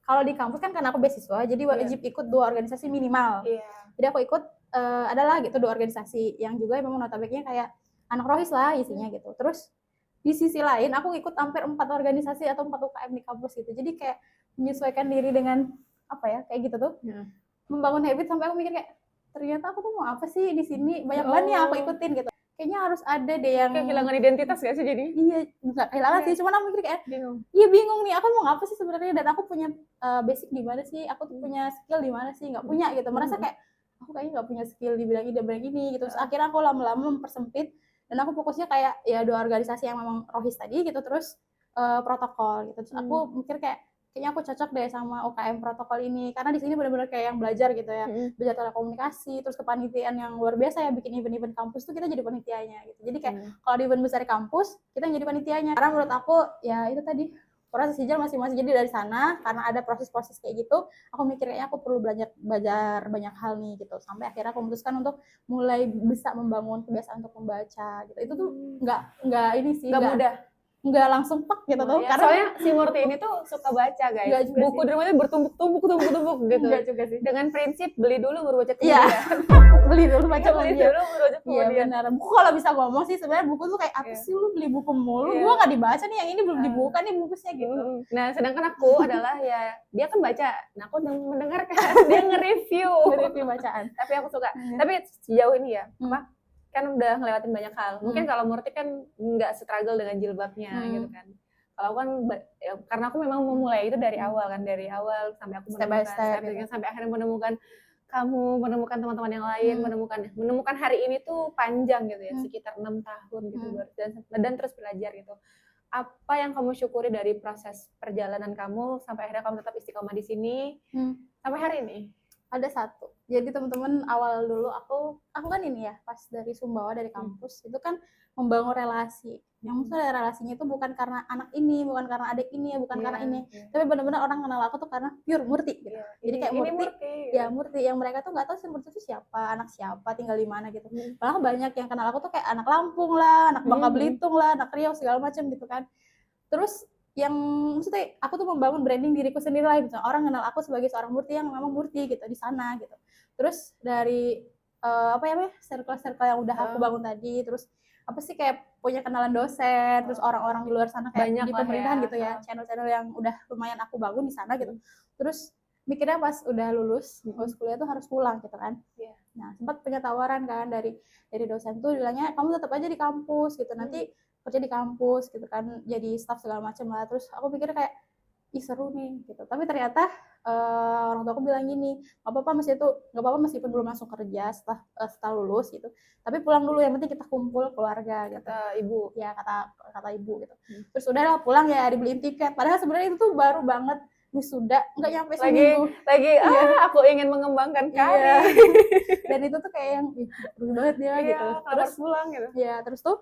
kalau di kampus kan karena aku beasiswa, jadi wajib ikut 2 organisasi minimal. Jadi aku ikut adalah gitu 2 organisasi yang juga memang notabene kayak anak rohis lah isinya gitu. Terus di sisi lain aku ikut hampir 4 organisasi atau 4 UKM di kampus gitu. Jadi kayak menyesuaikan diri dengan apa ya, kayak gitu tuh. Membangun habit sampai aku mikir kayak ternyata aku tuh mau apa sih di sini, banyak banget yang aku ikutin gitu. Kayaknya harus ada deh yang kehilangan identitas gak sih jadi? Iya, enggak kehilangan sih, cuman aku mikir kayak bingung nih, aku mau apa sih sebenarnya, dan aku punya basic di mana sih, aku tuh punya skill di mana sih, nggak punya gitu. Merasa kayak aku kayaknya nggak punya skill di bidang ini gitu. Terus akhirnya aku lama-lama mempersempit dan aku fokusnya kayak ya 2 organisasi yang memang rohis tadi gitu, terus protokol gitu. Terus aku mikir kayak kayaknya aku cocok deh sama UKM protokol ini, karena di sini benar-benar kayak yang belajar gitu ya, belajar telekomunikasi, terus kepanitiaan yang luar biasa ya, bikin event-event kampus tuh kita jadi panitianya gitu. Jadi kayak kalau di event besar kampus kita yang jadi panitianya. Karena menurut aku ya itu tadi proses hijau masing-masing. Jadi dari sana karena ada proses-proses kayak gitu, aku mikir kayaknya aku perlu belajar banyak hal nih gitu. Sampai akhirnya aku memutuskan untuk mulai bisa membangun kebiasaan untuk membaca gitu. Itu tuh nggak ini sih, nggak mudah, nggak langsung pak gitu tuh, ya, karena soalnya si Murti ini tuh suka baca guys, buku di rumahnya bertumpuk-tumpuk gitu. Enggak juga sih. Dengan prinsip beli dulu baru baca Iya. kemudian. Beli dulu baca Beli kemudian. dulu baru baca Iya kemudian. benar. Buku kalau bisa ngomong sih sebenarnya buku tuh kayak apa sih lu beli buku mulu, gua nggak dibaca nih, yang ini belum dibuka nih bungkusnya gitu. Nah sedangkan aku adalah ya dia kan baca, nah aku mendengarkan dia nge-review bacaan. tapi aku suka. Tapi sejauh ini ya apa kan udah ngelewatin banyak hal. Mungkin kalau Murti kan nggak struggle dengan jilbabnya gitu kan. Kalau kan ya, karena aku memang memulai itu dari awal kan, dari awal sampai aku menemukan sampai akhirnya menemukan kamu, menemukan teman-teman yang lain, menemukan hari ini tuh panjang gitu ya, sekitar 6 tahun gitu dan terus belajar gitu. Apa yang kamu syukuri dari proses perjalanan kamu sampai akhirnya kamu tetap istiqomah di sini sampai hari ini? Ada satu. Jadi teman-teman, awal dulu aku kan ini ya, pas dari Sumbawa, dari kampus itu kan membangun relasi. Yang maksudnya relasinya itu bukan karena anak ini, bukan karena adik ini, bukan karena ini, tapi benar-benar orang kenal aku tuh karena pure Murti gitu. Jadi kayak Murti, ya Murti yang mereka tuh nggak tahu sih Murti itu siapa, anak siapa, tinggal di mana gitu. Malah banyak yang kenal aku tuh kayak anak Lampung lah, anak Bangka Belitung lah, anak Riau segala macam gitu kan. Terus yang maksudnya aku tuh membangun branding diriku sendiri lah gitu. Orang kenal aku sebagai seorang Murti yang memang Murti gitu di sana gitu. Terus dari circle-circle yang udah aku bangun tadi, terus apa sih kayak punya kenalan dosen, terus orang-orang di luar sana kayak banyak di pemerintahan ya, gitu ya, channel-channel yang udah lumayan aku bangun di sana gitu. Terus mikirnya pas udah lulus kuliah tuh harus pulang gitu kan. Nah sempat punya tawaran kan dari dosen tuh bilangnya kamu tetap aja di kampus gitu, nanti kerja di kampus gitu kan, jadi staff segala macam lah. Terus aku pikir kayak ih seru nih gitu, tapi ternyata orang tua aku bilang gini, nggak apa-apa meskipun belum langsung kerja setelah lulus gitu, tapi pulang dulu, yang penting kita kumpul keluarga gitu. Kata ibu ya, kata ibu gitu. Terus udahlah pulang ya, dibeliin tiket, padahal sebenarnya itu tuh baru banget wisuda, nggak nyampe seminggu lagi aku ingin mengembangkan karir. Dan itu tuh kayak yang rugi banget dia gitu. Terus pulang gitu ya, terus tuh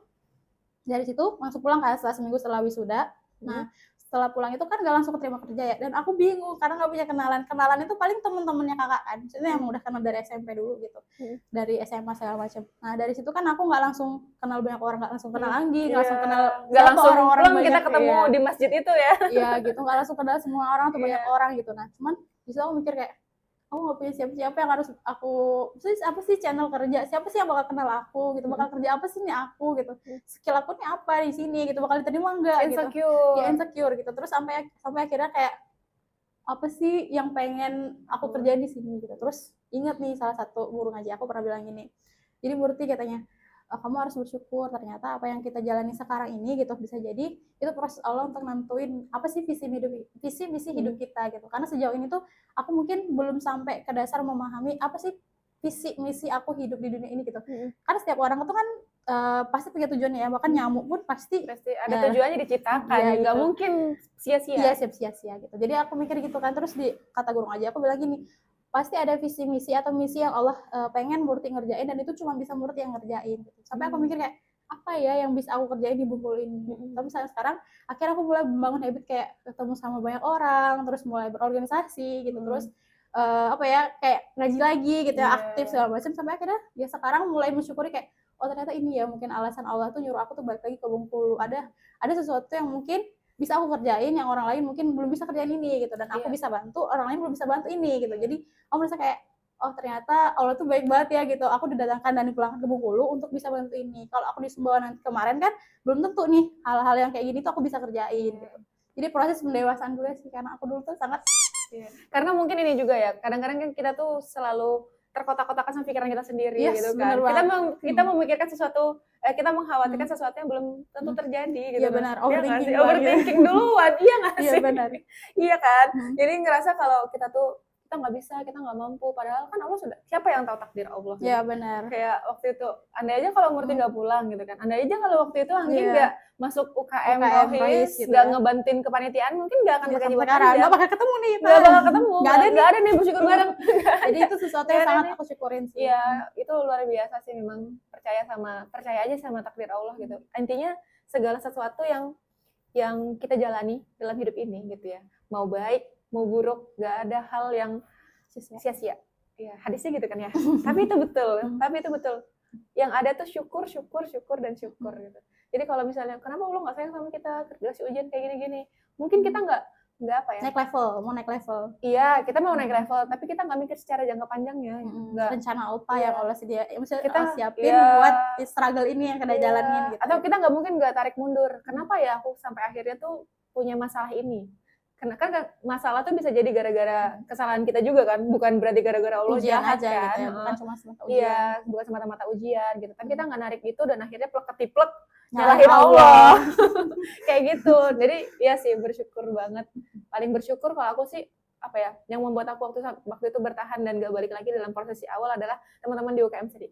dari situ langsung pulang kan setelah seminggu setelah wisuda. Nah setelah pulang itu kan gak langsung keterima kerja ya, dan aku bingung karena gak punya kenalan itu paling temen-temennya kakak kan, maksudnya yang udah kenal dari SMP dulu gitu, dari SMA segala macam. Nah dari situ kan aku gak langsung kenal banyak orang, gak langsung kenal Anggi, gak langsung kenal orang-orang kita ketemu di masjid itu ya. Iya gitu, gak langsung kenal semua orang tuh banyak orang gitu. Nah cuman disitu aku mikir kayak aku nggak punya siapa-siapa yang harus aku, apa sih channel kerja, siapa sih yang bakal kenal aku gitu, bakal kerja apa sih nih aku gitu, skill aku nih apa di sini gitu, bakal diterima enggak gitu, ya insecure gitu. Terus sampai akhirnya kayak apa sih yang pengen aku kerjain di sini gitu. Terus ingat nih salah satu guru ngaji aku pernah bilang gini, jadi Murti katanya, kamu harus bersyukur, ternyata apa yang kita jalani sekarang ini gitu bisa jadi itu proses Allah untuk nentuin apa sih visi misi hidup kita gitu. Karena sejauh ini tuh aku mungkin belum sampai ke dasar memahami apa sih visi misi aku hidup di dunia ini gitu. Karena setiap orang itu kan pasti punya tujuannya ya, bahkan nyamuk pun pasti ada tujuannya diciptakan, nggak gitu. Mungkin sia-sia. Iya, sia-sia gitu. Jadi aku mikir gitu kan. Terus di kata guru ngaji aku bilang gini, pasti ada visi misi atau misi yang Allah pengen Murti ngerjain, dan itu cuma bisa Murti yang ngerjain gitu. Sampai aku mikir kayak apa ya yang bisa aku kerjain di Bengkulu ini. Tapi sekarang akhirnya aku mulai membangun habit kayak ketemu sama banyak orang, terus mulai berorganisasi gitu, terus kayak ngaji lagi gitu ya, aktif segala macam, sampai akhirnya ya sekarang mulai mensyukuri kayak oh ternyata ini ya mungkin alasan Allah tuh nyuruh aku tuh balik lagi ke Bengkulu. Ada sesuatu yang mungkin bisa aku kerjain yang orang lain mungkin belum bisa kerjain ini gitu, dan aku bisa bantu orang lain belum bisa bantu ini gitu. Jadi aku merasa kayak oh ternyata Allah tuh baik banget ya gitu, aku didatangkan dan dipulangkan ke Bengkulu untuk bisa bantu ini. Kalau aku di Sumbawa nanti kemarin kan belum tentu nih hal-hal yang kayak gini tuh aku bisa kerjain gitu. Jadi proses pendewasaan gue sih, karena aku dulu tuh sangat karena mungkin ini juga ya, kadang-kadang kan kita tuh selalu terkotak-kotakan sama pikiran kita sendiri gitu kan. Kita memikirkan sesuatu, kita mengkhawatirkan sesuatu yang belum tentu terjadi gitu. Iya benar, overthinking duluan, iya nggak sih? Iya benar. Iya kan. Jadi ngerasa kalau kita tuh kita nggak bisa, kita nggak mampu, padahal kan Allah sudah, siapa yang tahu takdir Allah gitu. Iya benar. Kayak waktu itu andai aja kalau Murti nggak pulang gitu kan, andai aja kalau waktu itu Anggi Iya. nggak masuk UKM UKM Rohis, Rohis gitu nggak ya. ngebantuin kepanitiaan, mungkin nggak akan Iya, pakai sampai jilbab sekarang panjang, nggak bakal ketemu nih nggak bakal ketemu, nggak ada nih bersyukur bareng. jadi itu sesuatu yang Nggak ada sangat nih. aku syukurin sih. Iya, itu luar biasa sih memang, percaya aja sama takdir Allah gitu. Intinya segala sesuatu yang kita jalani dalam hidup ini gitu ya, mau baik mau buruk, nggak ada hal yang sia-sia. Ya, hadisnya gitu kan ya. Tapi itu betul. Yang ada tuh syukur dan syukur gitu. Jadi kalau misalnya kenapa Allah nggak sayang sama kita, dikasih ujian kayak gini-gini, mungkin kita nggak apa ya? Mau naik level. Iya, kita mau naik level, tapi kita nggak mikir secara jangka panjangnya. Nggak. Rencana apa yang Allah misalnya Kita siapin buat struggle ini yang kita jalanin gitu. Atau kita nggak mungkin nggak tarik mundur. Kenapa ya aku sampai akhirnya tuh punya masalah ini? Karena kan masalah tuh bisa jadi gara-gara kesalahan kita juga kan, bukan berarti gara-gara Allah ujian jahat aja kan, gitu ya, bukan cuma semata ujian. Iya, bukan semata-mata ujian gitu. Tapi kita nggak narik itu dan akhirnya plek-ketiplek nyalahin Allah. Kayak gitu. Jadi ya sih bersyukur banget. Paling bersyukur kalau aku sih apa ya, yang membuat aku waktu itu bertahan dan gak balik lagi dalam prosesi awal adalah teman-teman di UKM Seri.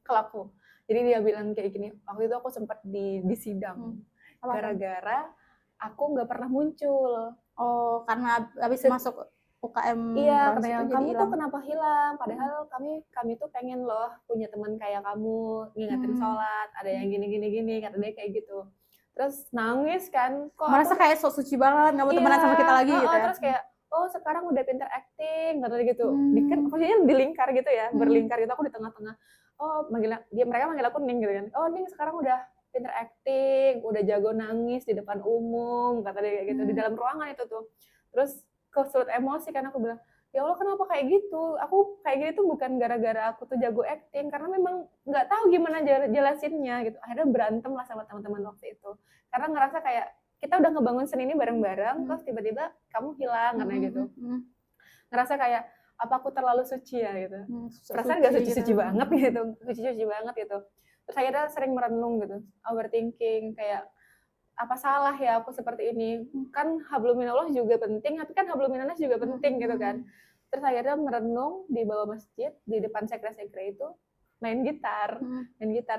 Kalau aku. Jadi dia bilang kayak gini, waktu itu aku sempat di sidang. Gara-gara aku nggak pernah muncul. Oh, karena habis masuk UKM. Iya, katanya kamu tuh kenapa hilang? Padahal kami tuh pengen loh punya teman kayak kamu, ngingetin sholat, ada yang gini, kata dia kayak gitu. Terus nangis kan, kok merasa kayak sok suci banget, nggak mau temenan sama kita lagi gitu ya. Terus kayak, oh sekarang udah pinter acting, kata dia gitu. Maksudnya di lingkar gitu ya, berlingkar gitu, aku di tengah-tengah. Oh, mereka manggil aku Ning gitu kan. Oh, Ning sekarang udah pinter acting, udah jago nangis di depan umum, kata dia kayak gitu, di dalam ruangan itu tuh. Terus kesulut emosi kan, aku bilang, ya Allah kenapa kayak gitu? Aku kayak gini tuh bukan gara-gara aku tuh jago acting, karena memang nggak tahu gimana jelasinnya gitu. Akhirnya berantem lah sama teman-teman waktu itu, karena ngerasa kayak kita udah ngebangun seni ini bareng-bareng, terus tiba-tiba kamu hilang karena gitu. Ngerasa kayak apa aku terlalu suci ya gitu. Perasaan nggak suci-suci banget gitu, suci-suci banget gitu. Terus akhirnya sering merenung gitu, overthinking, kayak apa salah ya aku seperti ini, kan hablum minallah juga penting, tapi kan hablum minannas juga penting gitu kan. Terus akhirnya merenung di bawah masjid, di depan sekre-sekre itu, main gitar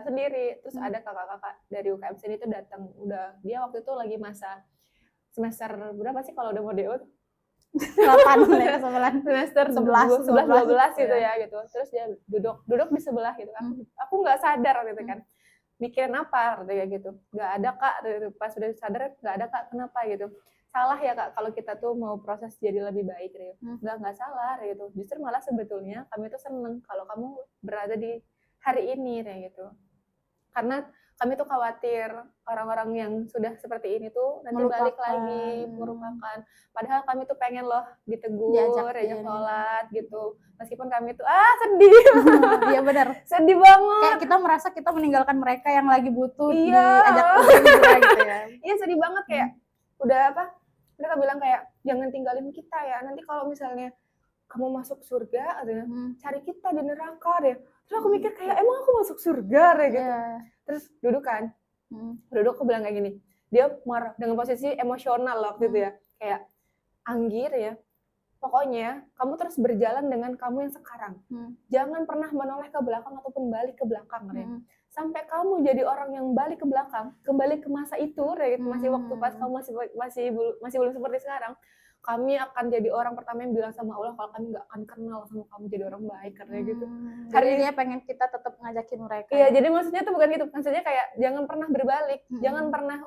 sendiri. Terus ada kakak-kakak dari UKM sini itu datang, dia waktu itu lagi masa semester berapa sih kalau udah mau DO? 8, semester 11, 12 gitu ya gitu. Terus dia duduk di sebelah gitu. Aku nggak sadar gitu kan. Mikirin apa kayak gitu. Nggak ada Kak, pas sudah sadar nggak ada Kak, kenapa gitu. Salah ya Kak kalau kita tuh mau proses jadi lebih baik gitu. Nggak salah gitu. Justru malah sebetulnya kami tuh seneng kalau kamu berada di hari ini kayak gitu. Karena kami tuh khawatir orang-orang yang sudah seperti ini tuh nanti balik lagi, merupakan. Padahal kami tuh pengen loh ditegur, diajak sholat gitu. Meskipun kami tuh sedih. Iya benar. Sedih banget. Kayak kita merasa kita meninggalkan mereka yang lagi butuh diajak gitu ya. Iya sedih banget kayak udah mereka bilang kayak jangan tinggalin kita ya. Nanti kalau misalnya kamu masuk surga, cari kita di neraka deh. Terus aku mikir kayak emang aku masuk surga deh gitu. Terus duduk aku bilang kayak gini, dia marah dengan posisi emosional waktu itu ya, kayak Anggir ya, pokoknya kamu terus berjalan dengan kamu yang sekarang, jangan pernah menoleh ke belakang ataupun balik ke belakang ya. Sampai kamu jadi orang yang balik ke belakang, kembali ke masa itu ya, masih waktu pas kamu masih belum seperti sekarang, kami akan jadi orang pertama yang bilang sama Allah kalau kami nggak akan kenal sama kamu jadi orang baik karena gitu. Hari ini dia pengen kita tetap ngajakin mereka. Iya, jadi maksudnya tuh bukan gitu. Maksudnya kayak jangan pernah berbalik, jangan pernah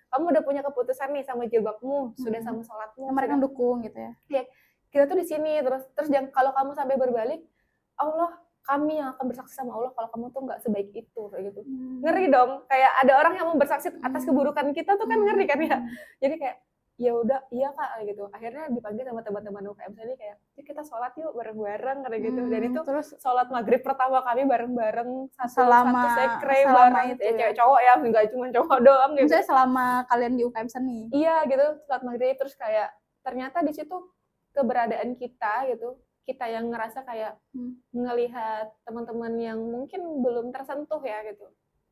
kamu udah punya keputusan nih sama jilbabmu, sudah sama sholatmu. Mereka dukung gitu ya. Iya, kita tuh di sini terus jangan kalau kamu sampai berbalik, kami yang akan bersaksi sama Allah kalau kamu tuh nggak sebaik itu kayak gitu. Ngeri dong, kayak ada orang yang mau bersaksi atas keburukan kita tuh kan ngeri kan ya. Jadi kayak ya udah iya Kak gitu. Akhirnya dipanggil sama teman-teman UKM sini kayak kita sholat yuk bareng-bareng kayak gitu. Dan itu terus sholat maghrib pertama kami bareng-bareng satu sekre bareng itu ya. Cewek cowok ya, nggak cuma cowok doang gitu. Maksudnya selama kalian di UKM seni. Iya gitu, sholat maghrib terus kayak ternyata di situ keberadaan kita gitu, kita yang ngerasa kayak ngelihat teman-teman yang mungkin belum tersentuh ya gitu.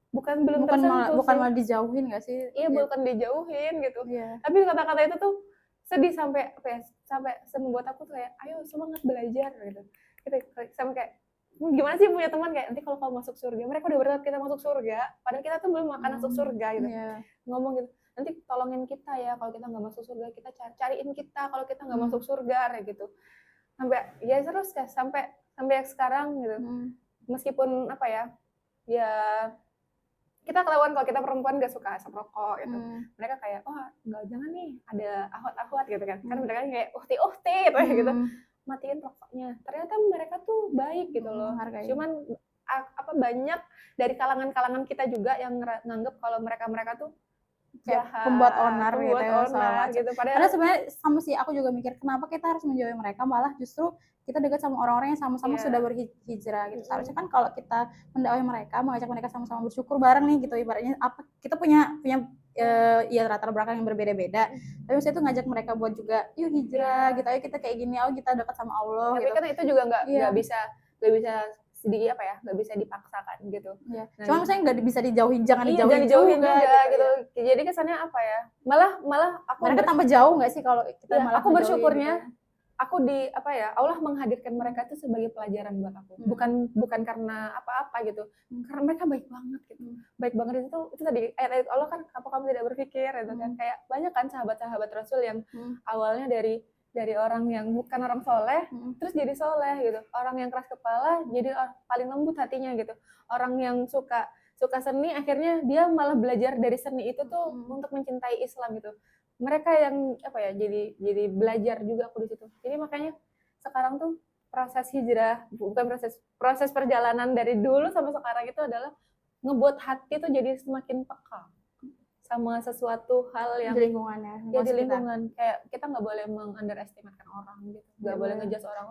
Bukan malah dijauhin nggak sih? Iya, bukan dijauhin gitu. Tapi kata-kata itu tuh sedih sampai apa ya, sampai membuat aku tuh kayak ayo semangat belajar gitu. Sampai kayak gimana sih punya teman kayak nanti kalau kamu masuk surga, mereka udah berharap kita masuk surga, padahal kita tuh belum akan masuk surga gitu. Ngomong gitu, nanti tolongin kita ya kalau kita nggak masuk surga, kita cariin kita kalau kita nggak masuk surga kayak gitu. Sampai ya terus kayak sampai sekarang gitu. Meskipun apa ya kita ketahuan kalau kita perempuan gak suka asap rokok gitu. Mereka kayak nggak, jangan nih ada ahwat gitu kan. Kan mereka kayak uhti gitu. Matiin rokoknya. Ternyata mereka tuh baik gitu loh. Cuman banyak dari kalangan kita juga yang nganggep kalau mereka tuh jahat, pembuat onar gitu. Padahal sebenarnya sama sih, aku juga mikir kenapa kita harus menjauhi mereka, malah justru kita dekat sama orang-orang yang sama-sama sudah berhijrah gitu. Seharusnya kan kalau kita mendakwai mereka, mengajak mereka sama-sama bersyukur bareng nih gitu, ibaratnya apa kita punya ya latar belakang yang berbeda-beda, tapi maksudnya itu ngajak mereka buat juga yuk hijrah gitu, ayo kita kayak gini, kita dekat sama Allah tapi gitu. Kan itu juga nggak bisa sedikit nggak bisa dipaksakan gitu. Cuma misalnya nggak bisa dijauhin, jangan dijauhin juga gitu. Jadi kesannya apa ya, malah aku mereka tambah jauh nggak sih kalau kita malah aku bersyukurnya gitu. Aku Allah menghadirkan mereka itu sebagai pelajaran buat aku. Bukan karena apa-apa gitu. Karena mereka baik banget gitu. Baik banget itu tadi ayat Allah kan, apa kamu tidak berpikir gitu kan. Kayak banyak kan sahabat-sahabat Rasul yang awalnya dari orang yang bukan orang soleh, terus jadi soleh gitu. Orang yang keras kepala jadi paling lembut hatinya gitu. Orang yang suka seni, akhirnya dia malah belajar dari seni itu tuh untuk mencintai Islam gitu. Mereka yang jadi belajar juga aku di situ. Jadi makanya sekarang tuh proses hijrah, bukan proses perjalanan dari dulu sampai sekarang itu adalah ngebuat hati tuh jadi semakin peka sama sesuatu hal yang di lingkungannya. Ya di lingkungan, kayak kita nggak boleh meng-underestimatekan orang gitu, nggak boleh ngejudge orang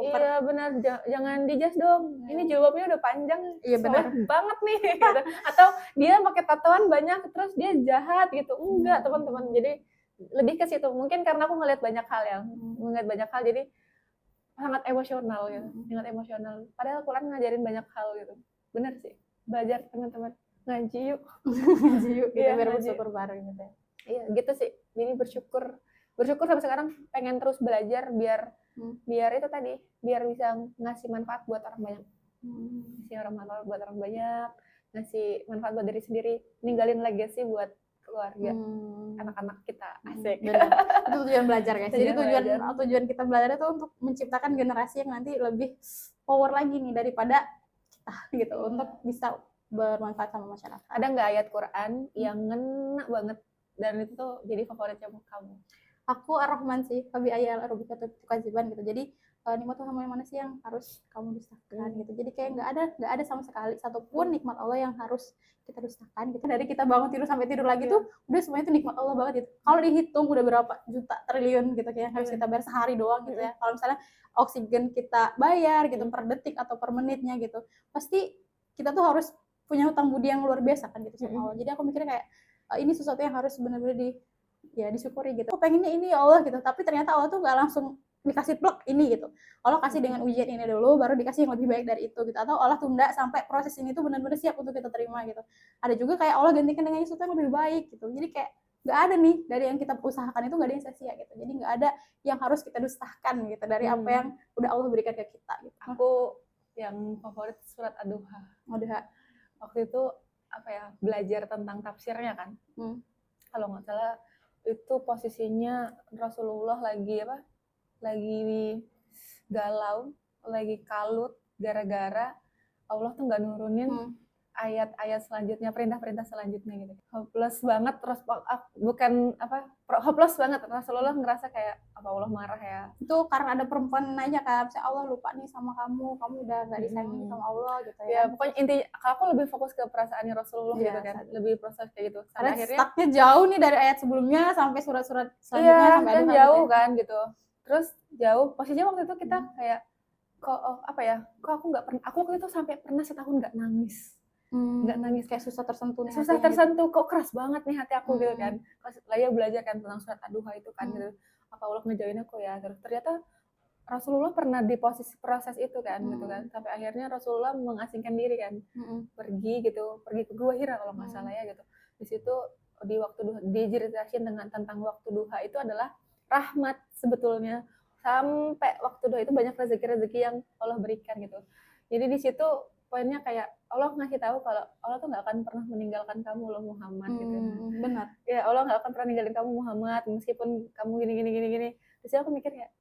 iya benar, jangan dijudge dong, ini jawabnya udah panjang, benar banget nih gitu. Atau dia pakai tatoan banyak terus dia jahat gitu, enggak teman-teman. Jadi lebih ke situ, mungkin karena aku ngeliat banyak hal jadi sangat emosional gitu, sangat emosional. Padahal Quran ngajarin banyak hal gitu. Bener sih, belajar teman-teman, ngaji yuk kita biar bersyukur bareng gitu ya. Iya gitu sih, jadi bersyukur sampai sekarang, pengen terus belajar biar itu tadi, biar bisa ngasih manfaat buat orang banyak, ngasih manfaat buat diri sendiri, ninggalin legacy buat keluarga, anak-anak kita. Asik. Itu tujuan belajar guys. Jadi tujuan kita belajar itu untuk menciptakan generasi yang nanti lebih power lagi nih daripada kita gitu, untuk bisa bermanfaat sama masyarakat. Ada nggak ayat Quran yang ngena banget dan itu tuh jadi favoritnya kamu? Aku Ar-Rahman sih, Fabi ayal Arubika tukaziban gitu. Jadi nikmat Tuhan yang mana sih yang harus kamu dustakan gitu. Jadi kayak nggak ada sama sekali satupun nikmat Allah yang harus kita dustakan gitu. Dari kita bangun tidur sampai tidur lagi tuh udah semuanya itu nikmat Allah banget gitu. Kalau dihitung udah berapa juta triliun gitu kayak harus kita bayar sehari doang gitu ya. Kalau misalnya oksigen kita bayar gitu per detik atau per menitnya gitu, pasti kita tuh harus punya hutang budi yang luar biasa kan gitu sama Allah. Jadi aku mikirnya kayak ini sesuatu yang harus benar-benar disyukuri gitu. Aku pengennya ini ya Allah gitu, tapi ternyata Allah tuh gak langsung dikasih plek ini gitu. Allah kasih dengan ujian ini dulu, baru dikasih yang lebih baik dari itu gitu. Atau Allah tunda sampai proses ini tuh benar-benar siap untuk kita terima gitu. Ada juga kayak Allah gantikan dengan sesuatu yang lebih baik gitu. Jadi kayak gak ada nih dari yang kita usahakan itu gak ada yang sia-sia gitu. Jadi gak ada yang harus kita dustakan gitu dari apa yang udah Allah berikan ke kita gitu. Aku yang favorit surat Ad-Duha. Waktu itu belajar tentang tafsirnya kan. Kalau nggak salah itu posisinya Rasulullah lagi galau, lagi kalut gara-gara Allah tuh nggak nurunin ayat-ayat selanjutnya, perintah-perintah selanjutnya gitu. Hopeless banget, terus hopeless banget. Rasulullah ngerasa kayak apa Allah marah ya. Itu karena ada perempuan nanya kan, Allah lupa nih sama kamu udah nggak disayangi sama Allah gitu ya. Ya pokoknya intinya aku lebih fokus ke perasaannya Rasulullah gitu kan, lebih proses kayak gitu. Karena akhirnya startnya jauh nih dari ayat sebelumnya sampai surat-surat selanjutnya sampai kan jauh gitu kan gitu. Terus jauh posisinya waktu itu kita kayak kok aku nggak pernah, aku waktu itu sampai pernah setahun nggak nangis. Nggak nangis, kayak susah tersentuh, kok keras banget nih hati aku gitu kan. Pas Laya belajar kan tentang surat Ad-Duha itu kan gitu, apa Allah ngejoin aku ya. Ternyata Rasulullah pernah di posisi proses itu kan gitu kan, sampai akhirnya Rasulullah mengasingkan diri kan, pergi ke Gua Hira kalau nggak salah ya gitu. Di situ di waktu duha, diceritakan tentang waktu duha itu adalah rahmat sebetulnya. Sampai waktu duha itu banyak rezeki-rezeki yang Allah berikan gitu. Jadi di situ poinnya kayak Allah ngasih tahu kalau Allah tuh nggak akan pernah meninggalkan kamu loh Muhammad gitu. Benar. Ya Allah nggak akan pernah ninggalin kamu Muhammad meskipun kamu gini. Terus aku mikir kayak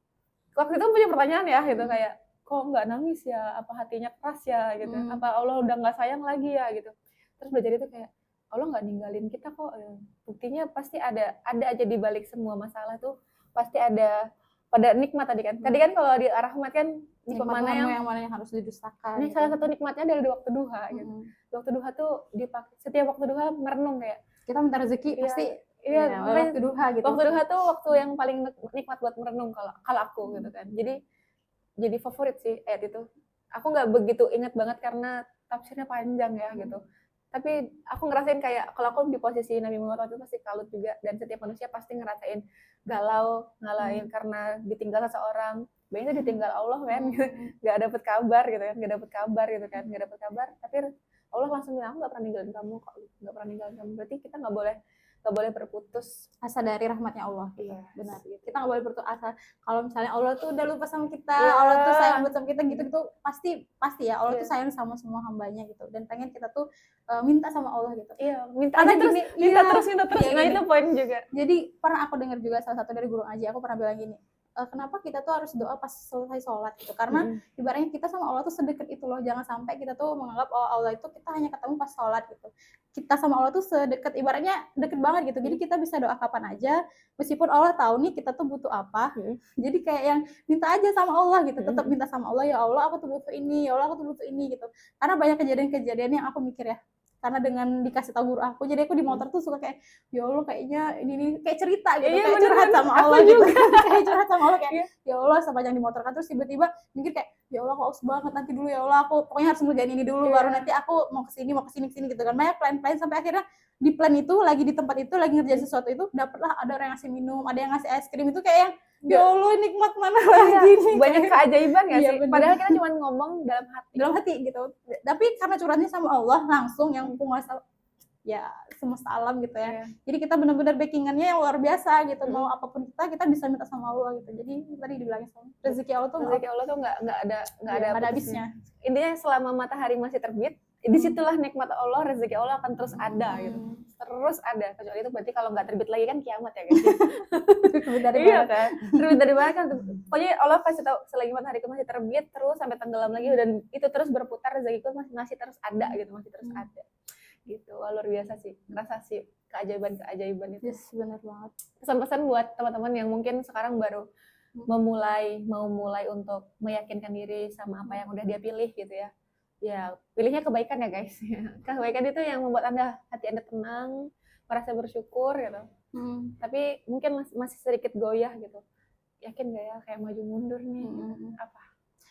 waktu itu punya pertanyaan ya gitu kayak kok nggak nangis ya, apa hatinya keras ya gitu, apa Allah udah nggak sayang lagi ya gitu. Terus belajar itu kayak Allah nggak ninggalin kita kok, buktinya pasti ada aja di balik semua masalah tuh pasti ada pada nikmat tadi kan. Tadi kan kalau di rahmat kan nikmat mana yang harus didustakan. Ini gitu. Salah satu nikmatnya adalah di waktu duha gitu. Di waktu duha tuh dipakai setiap waktu duha merenung kayak kita minta rezeki pasti iya, waktu duha gitu. Waktu duha tuh waktu yang paling nikmat buat merenung kalau aku gitu kan. Jadi favorit sih ayat itu. Aku nggak begitu ingat banget karena tafsirnya panjang ya gitu. Tapi aku ngerasain kayak kalau aku di posisi Nabi Muhammad itu pasti kalut juga, dan setiap manusia pasti ngerasain galau, ngalahin karena ditinggal seseorang. Biasanya ditinggal Allah kan, nggak dapet kabar gitu kan, nggak dapet kabar. Tapi Allah langsung bilang, aku nggak pernah ninggalin kamu kok, nggak pernah ninggalin kamu. Berarti kita nggak boleh berputus asa dari rahmatnya Allah. Iya, benar. Kita nggak boleh berputus asa. Kalau misalnya Allah tuh udah lupa sama kita, Allah tuh sayang banget sama kita gitu pasti ya Allah tuh sayang sama semua hambanya gitu, dan pengen kita tuh minta sama Allah gitu. Iya, minta terus. Nah itu poin juga. Jadi pernah aku dengar juga salah satu dari guru ngaji aku pernah bilang gini, kenapa kita tuh harus doa pas selesai sholat gitu, karena ibaratnya kita sama Allah tuh sedekat itu loh. Jangan sampai kita tuh menganggap Allah itu kita hanya ketemu pas sholat gitu. Kita sama Allah tuh sedekat, ibaratnya deket banget gitu. Jadi kita bisa doa kapan aja, meskipun Allah tahu nih kita tuh butuh apa. Jadi kayak yang minta aja sama Allah gitu, tetap minta sama Allah, ya Allah aku tuh butuh ini, ya Allah aku tuh butuh ini gitu. Karena banyak kejadian-kejadian yang aku mikir ya, karena dengan dikasih tahu guru aku, jadi aku di motor tuh suka kayak ya Allah kayaknya ini kayak cerita gitu, kayak curhat sama Allah gitu. Kayak curhat sama Allah kayak ya Allah sepanjang di motor kan, terus tiba-tiba mikir kayak ya Allah aku haus banget, nanti dulu ya Allah aku pokoknya harus ngerjain ini dulu, baru nanti aku mau kesini gitu kan. Banyak plan-plan sampai akhirnya di plan itu lagi di tempat itu lagi ngerjain sesuatu itu, dapatlah ada orang yang ngasih minum, ada yang ngasih es krim, itu kayak yang ya Allah nikmat mana lagi nih. Banyak keajaiban gak sih? Padahal kita cuma ngomong dalam hati gitu. Tapi karena curhatnya sama Allah langsung yang penguasa ya semesta alam gitu ya. Jadi kita benar-benar backingannya yang luar biasa gitu. Mau apapun kita bisa minta sama Allah gitu. Jadi tadi dibilangin sama rezeki Allah tuh nggak ada habisnya. Intinya selama matahari masih terbit, disitulah nikmat Allah, rezeki Allah akan terus ada gitu. Terus ada. Kecuali itu berarti kalau nggak terbit lagi kan kiamat ya guys. Iya kan? Terbit dari mana kan? Pokoknya Allah kasih tahu selagi matahari itu masih terbit terus sampai tenggelam lagi, dan itu terus berputar, rezeki itu masih terus ada gitu, masih terus ada. Gitu. Wah, luar biasa sih. Rasa sih keajaiban itu. Yes, benar banget. Pesan-pesan buat teman-teman yang mungkin sekarang baru mau mulai untuk meyakinkan diri sama apa yang udah dia pilih gitu ya. Ya, pilihnya kebaikan ya guys. Kebaikan itu yang membuat hati Anda tenang, merasa bersyukur gitu. Tapi mungkin masih sedikit goyah gitu. Yakin gak ya kayak maju mundur nih? Apa?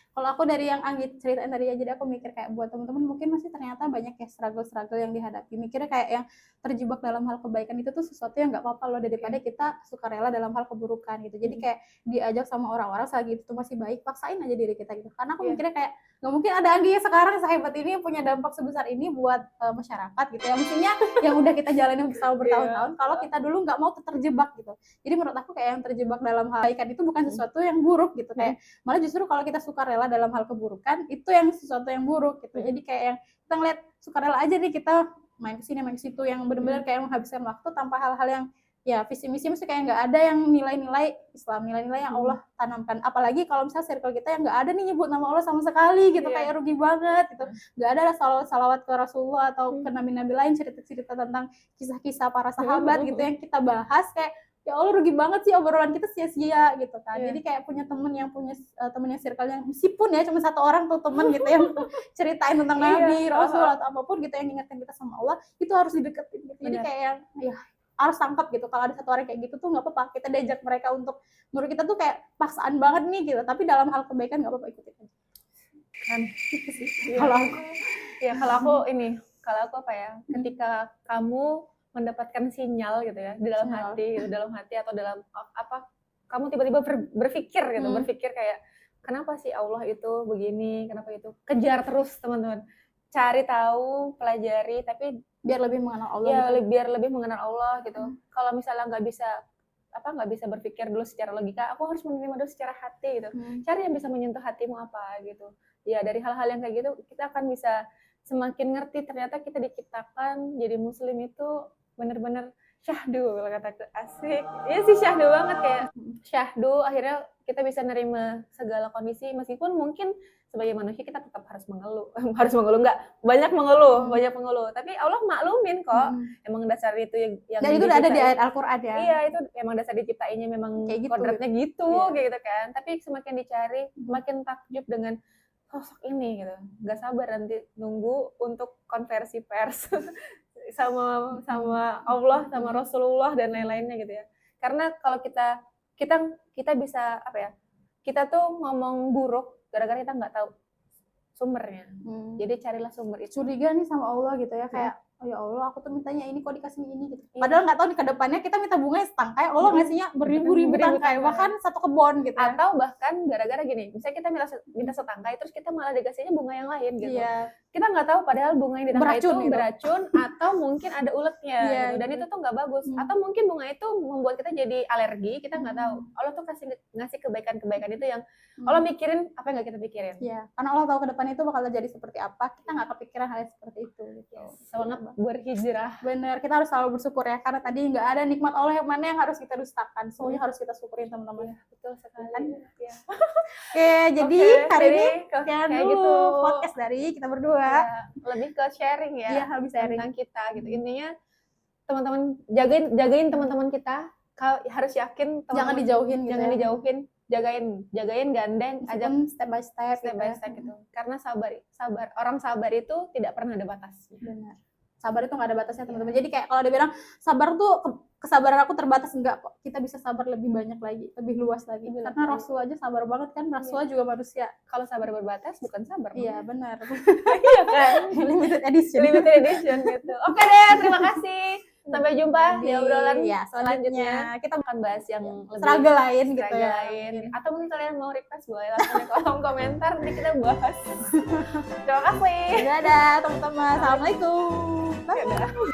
Kalau aku dari yang Anggi ceritain tadi ya, jadi aku mikir kayak buat teman-teman mungkin masih ternyata banyak ya struggle yang dihadapi. Mikirnya kayak yang terjebak dalam hal kebaikan itu tuh sesuatu yang nggak apa-apa loh, daripada kita suka rela dalam hal keburukan gitu. Jadi kayak diajak sama orang-orang selagi itu masih baik, paksain aja diri kita gitu. Karena aku mikirnya kayak nggak mungkin ada Anggi yang sekarang sehebat ini punya dampak sebesar ini buat masyarakat gitu ya. Mestinya yang udah kita jalanin selama bertahun-tahun, kalau kita dulu nggak mau terjebak gitu. Jadi menurut aku kayak yang terjebak dalam hal kebaikan itu bukan sesuatu yang buruk gitu, kayak malah justru kalau kita suka rela dalam hal keburukan itu yang sesuatu yang buruk gitu. Jadi kayak yang kita ngeliat sukarela aja nih, kita main kesini main kesitu, yang benar-benar kayak menghabiskan waktu tanpa hal-hal yang ya visi misi, mesti kayak nggak ada yang nilai-nilai Islam, nilai-nilai yang Allah tanamkan. Apalagi kalau misalnya circle kita yang nggak ada nih nyebut nama Allah sama sekali gitu, kayak rugi banget gitu. Nggak ada salawat ke Rasulullah atau ke nabi-nabi lain, cerita-cerita tentang kisah-kisah para sahabat gitu yang kita bahas, kayak ya Allah rugi banget sih obrolan kita sia-sia gitu kan. Jadi kayak punya temen yang circle yang meskipun ya cuma satu orang tuh temen gitu yang ceritain tentang Nabi, Rasul atau apapun gitu yang ingatkan kita sama Allah, itu harus dideketin gitu. Jadi kayak yang ya harus tangkap gitu. Kalau ada satu orang kayak gitu tuh nggak apa-apa, kita diajak mereka untuk, menurut kita tuh kayak paksaan banget nih gitu, tapi dalam hal kebaikan nggak apa-apa, ikutin aja kan gitu sih. Kalau aku apa ya, ketika kamu mendapatkan sinyal gitu ya di dalam hati atau dalam apa, kamu tiba-tiba berpikir kayak kenapa sih Allah itu begini, kenapa itu, kejar terus teman-teman, cari tahu, pelajari, tapi biar lebih mengenal Allah ya gitu. biar lebih mengenal Allah gitu. Kalau misalnya nggak bisa berpikir dulu secara logika, aku harus menerima dulu secara hati gitu. Cari yang bisa menyentuh hatimu apa gitu. Ya dari hal-hal yang kayak gitu kita akan bisa semakin ngerti ternyata kita diciptakan jadi muslim itu bener-bener syahdu, kalau kataku asik. Iya sih syahdu banget, kayak syahdu akhirnya kita bisa nerima segala kondisi meskipun mungkin sebagai manusia kita tetap harus mengeluh. Harus mengeluh enggak? Banyak mengeluh. Tapi Allah maklumin kok. Emang dasar itu yang dan itu udah ada di ayat Al-Qur'an ya. Iya, itu emang dasar diciptainya memang Kayak gitu, kodratnya gitu, Iya. kayak gitu kan. Tapi semakin dicari, makin takjub dengan sosok ini gitu. Gak sabar nanti nunggu untuk konversi pers sama Allah, sama Rasulullah dan lain-lainnya gitu ya. Karena kalau kita bisa apa ya? Kita tuh ngomong buruk gara-gara kita nggak tahu sumbernya. Jadi carilah sumber itu. Curiga nih sama Allah gitu ya, kayak oh ya Allah, aku tuh mintanya ini kok dikasih ini gitu. Padahal nggak tahu nih ke depannya kita minta bunganya setangkai, Allah ngasihnya beribu-ribu tangkai, bahkan satu kebon gitu. Atau bahkan gara-gara gini, misalnya kita minta setangkai, terus kita malah dikasihnya bunga yang lain gitu. Iya. Kita nggak tahu padahal bunga yang di tangkai itu Beracun beracun atau mungkin ada uletnya Iya, gitu. Dan itu tuh nggak bagus. Atau mungkin bunga itu membuat kita jadi alergi, kita nggak tahu. Allah tuh ngasih kebaikan-kebaikan itu yang Allah mikirin apa yang nggak kita pikirin. Iya, karena Allah tahu ke depan itu bakal jadi seperti apa, kita nggak kepikiran hal seperti itu gitu. Semangat berhijrah. Bener, kita harus selalu bersyukur ya, karena tadi nggak ada nikmat Allah yang mana yang harus kita dustakan, semuanya harus kita syukurin teman-teman. Betul sekali. Ya. Oke, jadi hari ini kayak gitu podcast dari kita berdua. Ya, lebih ke sharing ya. Iya, lebih sharing tentang kita gitu. Intinya teman-teman jagain teman-teman kita, harus yakin jangan dijauhin gitu. Jangan dijauhin. Jagain gandeng, ajak step by step gitu. Karena sabar orang sabar itu tidak pernah ada batasnya. Benar. Sabar itu nggak ada batasnya teman-teman. Jadi kayak kalau dia bilang sabar tuh kesabaran aku terbatas, enggak kok. Kita bisa sabar lebih banyak lagi, lebih luas lagi. Karena Rasul aja sabar banget kan, Rasul juga manusia. Kalau sabar berbatas bukan sabar. Iya, benar. Iya kan? Limited edition gitu. Oke deh, terima kasih. Sampai jumpa di obrolan selanjutnya. Kita akan bahas yang lebih struggle lain gitu ya. Atau mungkin kalian mau request boleh langsung di kolom komentar, nanti kita bahas. Terima kasih. Dadah teman-teman. Assalamualaikum. Bye.